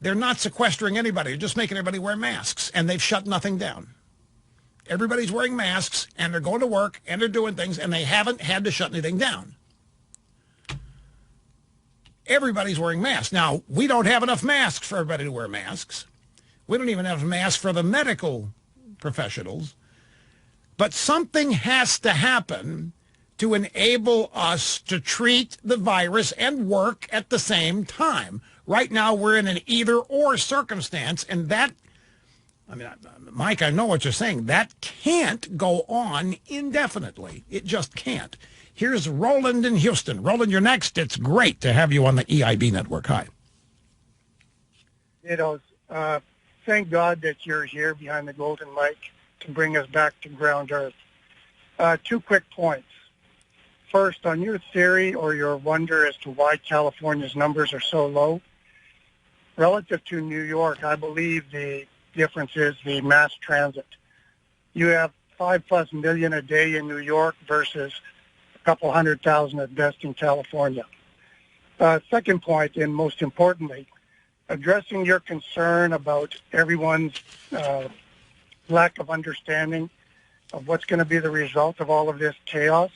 they're not sequestering anybody. They're just making everybody wear masks, and they've shut nothing down. Everybody's wearing masks, and they're going to work, and they're doing things, and they haven't had to shut anything down. Everybody's wearing masks. Now, we don't have enough masks for everybody to wear masks. We don't even have masks for the medical professionals. But something has to happen to enable us to treat the virus and work at the same time. Right now, we're in an either-or circumstance, and that, I mean, Mike, I know what you're saying. That can't go on indefinitely. It just can't. Here's Roland in Houston. Roland, you're next. It's great to have you on the EIB network. Hi. Thank God that you're here behind the golden mic to bring us back to ground earth. 2 quick points. First, on your theory or your wonder as to why California's numbers are so low, relative to New York, I believe the difference is the mass transit. You have 5+ million a day in New York versus a couple 100,000 at best in California. Second point, and most importantly, addressing your concern about everyone's lack of understanding of what's going to be the result of all of this chaos,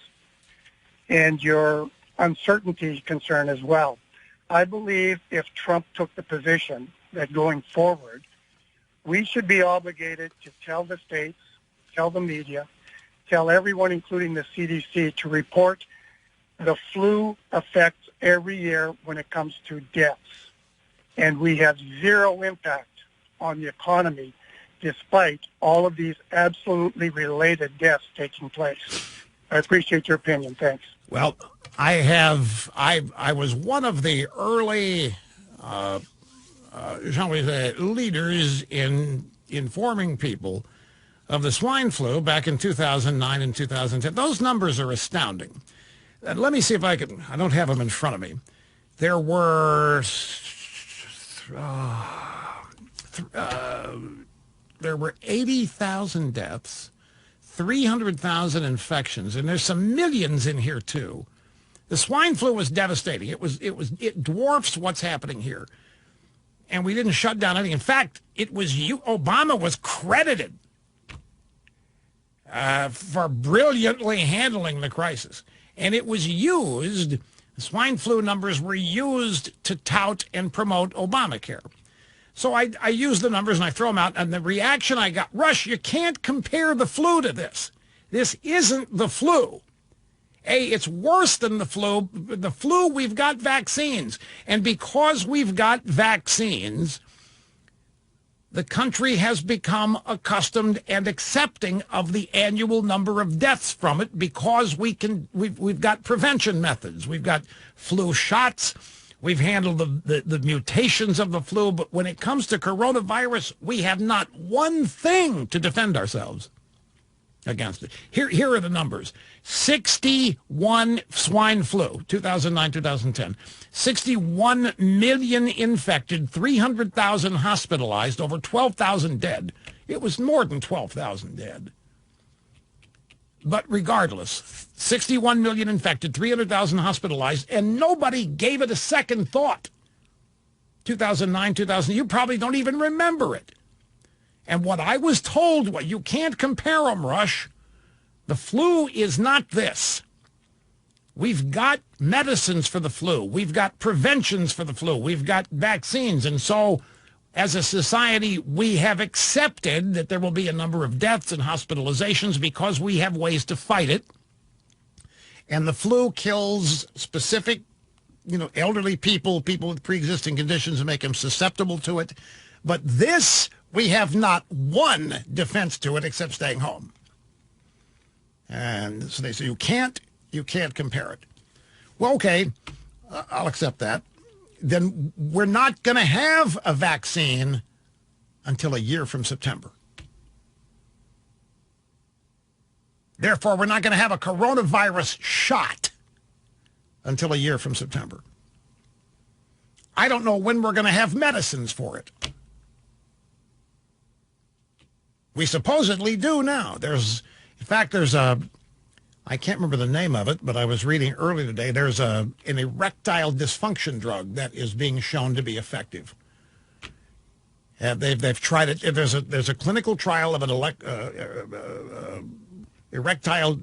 and your uncertainty concern as well. I believe if Trump took the position that going forward, we should be obligated to tell the states, tell the media, tell everyone, including the CDC, to report the flu effects every year when it comes to deaths. And we have zero impact on the economy despite all of these absolutely related deaths taking place. I appreciate your opinion. Thanks. Well, I was one of the early, shall we say, leaders in informing people of the swine flu back in 2009 and 2010. Those numbers are astounding. Let me see if I don't have them in front of me. There were 80,000 deaths, 300,000 infections, and there's some millions in here too. The swine flu was devastating. It dwarfs what's happening here. And we didn't shut down anything. In fact, Obama was credited for brilliantly handling the crisis. And it was used, the swine flu numbers were used to tout and promote Obamacare. So I use the numbers and I throw them out, and the reaction I got, Rush, you can't compare the flu to this. This isn't the flu. It's worse than the flu. The flu, we've got vaccines. And because we've got vaccines, the country has become accustomed and accepting of the annual number of deaths from it because we've got prevention methods. We've got flu shots. We've handled the mutations of the flu, but when it comes to coronavirus, we have not one thing to defend ourselves against it. Here are the numbers. 61 swine flu, 2009, 2010. 61 million infected, 300,000 hospitalized, over 12,000 dead. It was more than 12,000 dead. But regardless, 61 million infected, 300,000 hospitalized, and nobody gave it a second thought. 2009, 2000, you probably don't even remember it. And what I was told, well, you can't compare them, Rush. The flu is not this. We've got medicines for the flu. We've got preventions for the flu. We've got vaccines. And so as a society, we have accepted that there will be a number of deaths and hospitalizations because we have ways to fight it. And the flu kills specific, elderly people with pre-existing conditions and make them susceptible to it. But this, we have not one defense to it except staying home. And so they say you can't compare it. Well, okay, I'll accept that. Then we're not going to have a vaccine until a year from September. Therefore, we're not going to have a coronavirus shot until a year from September. I don't know when we're going to have medicines for it. We supposedly do now. There's a, I can't remember the name of it, but I was reading earlier today, there's an erectile dysfunction drug that is being shown to be effective. They've tried it. There's a clinical trial of an erectile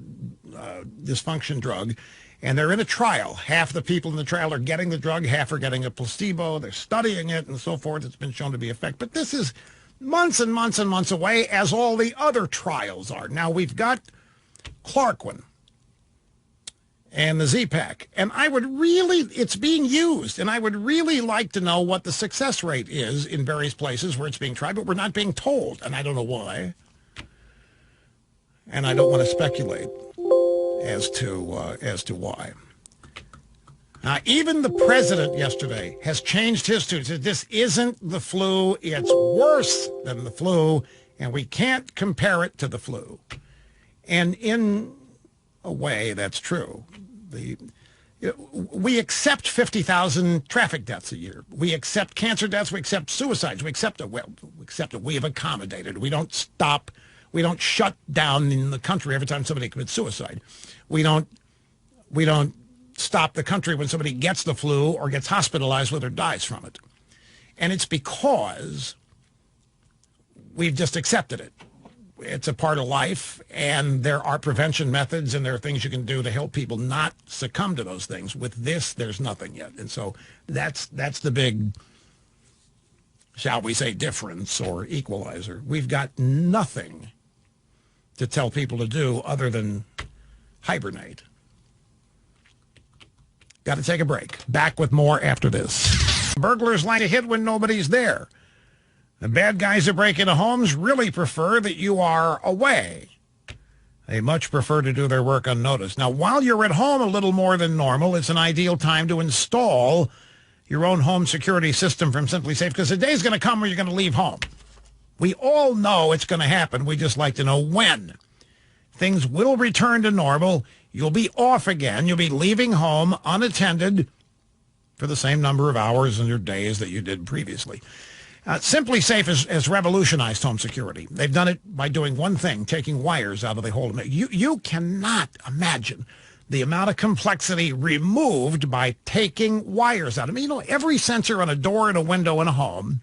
dysfunction drug, and they're in a trial. Half the people in the trial are getting the drug, half are getting a placebo. They're studying it and so forth. It's been shown to be effective. But this is months and months and months away, as all the other trials are. Now, we've got Clarquin and the Z-Pak, and it's being used, and I would really like to know what the success rate is in various places where it's being tried, but we're not being told, and I don't know why. And I don't want to speculate as to why. Even the president yesterday has changed his tune. He said, this isn't the flu. It's worse than the flu, and we can't compare it to the flu. And in a way, that's true. We accept 50,000 traffic deaths a year. We accept cancer deaths. We accept suicides. We accept it. We have accommodated. We don't stop. We don't shut down in the country every time somebody commits suicide. We don't stop the country when somebody gets the flu or gets hospitalized with or dies from it. And it's because we've just accepted it. It's a part of life, and there are prevention methods, and there are things you can do to help people not succumb to those things. With this, there's nothing yet. And so that's the big, shall we say, difference or equalizer. We've got nothing to tell people to do other than hibernate. Got to take a break. Back with more after this. Burglars like to hit when nobody's there. The bad guys that break into homes really prefer that you are away. They much prefer to do their work unnoticed. Now, while you're at home a little more than normal, it's an ideal time to install your own home security system from Simply Safe, because the day's going to come where you're going to leave home. We all know it's going to happen. We just like to know when. Things will return to normal. You'll be off again. You'll be leaving home unattended for the same number of hours and your days that you did previously. Simply Safe has revolutionized home security. They've done it by doing one thing, taking wires out of the whole. You cannot imagine the amount of complexity removed by taking wires out. I mean, every sensor on a door and a window in a home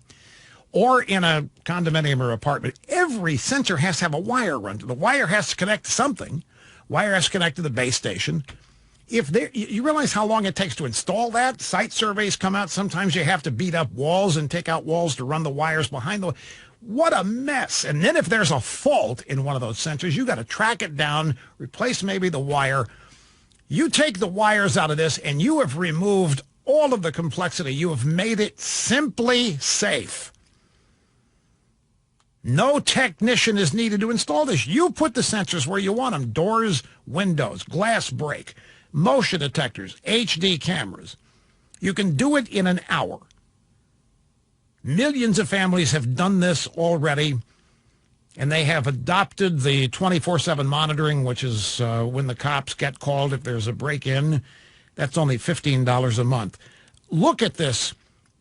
or in a condominium or apartment, every sensor has to have a wire run to. The wire has to connect to something. Wire has to connect to the base station. You realize how long it takes to install that? Site surveys come out. Sometimes you have to beat up walls and take out walls to run the wires behind the. What a mess. And then if there's a fault in one of those sensors, you got to track it down, replace maybe the wire. You take the wires out of this and you have removed all of the complexity. You have made it simply safe. No technician is needed to install this. You put the sensors where you want them. Doors, windows, glass break, motion detectors, HD cameras. You can do it in an hour. Millions of families have done this already, and they have adopted the 24/7 monitoring, which is when the cops get called if there's a break-in. That's only $15 a month. Look at this.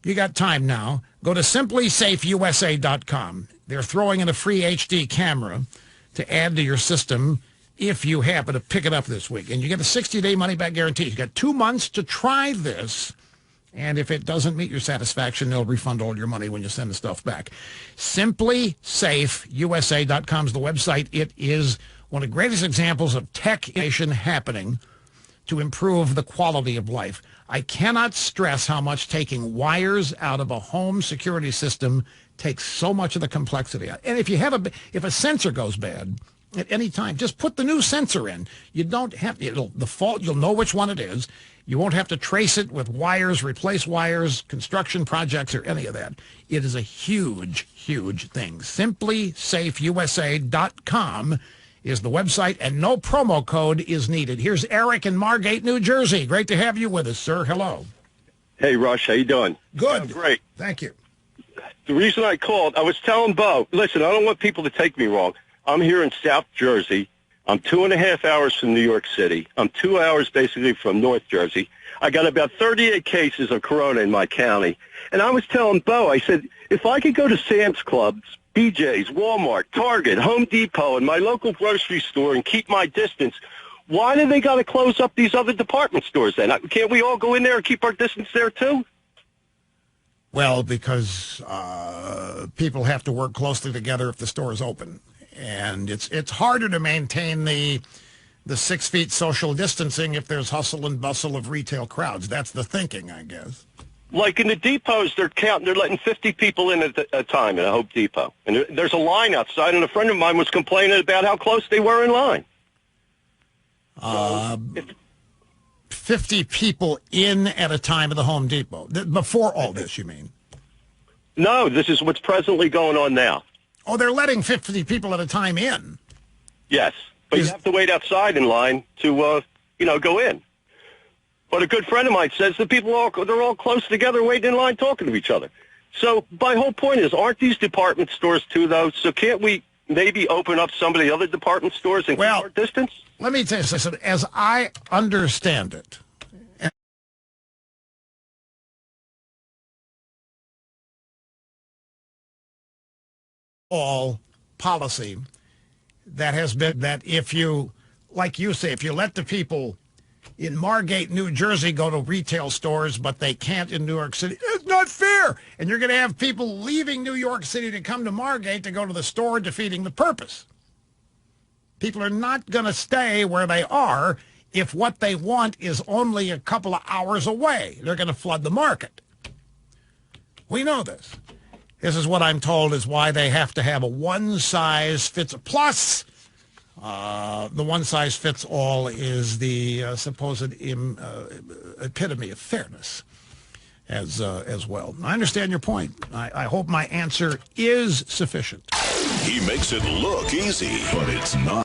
You got time now. Go to simplysafeusa.com. They're throwing in a free HD camera to add to your system if you happen to pick it up this week. And you get a 60-day money-back guarantee. You got 2 months to try this. And if it doesn't meet your satisfaction, they'll refund all your money when you send the stuff back. SimplySafeUSA.com is the website. It is one of the greatest examples of tech innovation happening to improve the quality of life. I cannot stress how much taking wires out of a home security system takes so much of the complexity out. And if if a sensor goes bad at any time, just put the new sensor in. You don't have the fault. You'll know which one it is. You won't have to trace it with wires, replace wires, construction projects, or any of that. It is a huge, huge thing. SimplySafeUSA.com is the website, and no promo code is needed. Here's Eric in Margate, New Jersey. Great to have you with us, sir. Hello. Hey, Rush. How you doing? Good. Great. Thank you. The reason I called, I was telling Bo, listen, I don't want people to take me wrong. I'm here in South Jersey. I'm 2.5 hours from New York City. I'm 2 hours basically from North Jersey. I got about 38 cases of corona in my county. And I was telling Bo, I said, if I could go to Sam's Clubs, BJ's, Walmart, Target, Home Depot, and my local grocery store and keep my distance, why do they got to close up these other department stores then? Can't we all go in there and keep our distance there too? Well, because people have to work closely together if the store is open. And it's harder to maintain the 6 feet social distancing if there's hustle and bustle of retail crowds. That's the thinking, I guess. Like in the depots, they're letting 50 people in at a time in a Home Depot. And there's a line outside, and a friend of mine was complaining about how close they were in line. 50 people in at a time at the Home Depot. Before all this, you mean? No, this is what's presently going on now. Oh, they're letting 50 people at a time in? Yes, but you have to wait outside in line to, go in. But a good friend of mine says the people they're all close together waiting in line talking to each other. So my whole point is, aren't these department stores too, though? So can't we maybe open up some of the other department stores and keep our distance? Let me tell you this. As I understand it, all policy that has been that if you, like you say, if you let the people in Margate, New Jersey, go to retail stores, but they can't in New York City, it's not fair. And you're going to have people leaving New York City to come to Margate to go to the store, defeating the purpose. People are not going to stay where they are if what they want is only a couple of hours away. They're going to flood the market. We know this. This is what I'm told is why they have to have a one-size-fits-all. Plus, the one-size-fits-all is the supposed epitome of fairness as well. I understand your point. I hope my answer is sufficient. He makes it look easy, but it's not.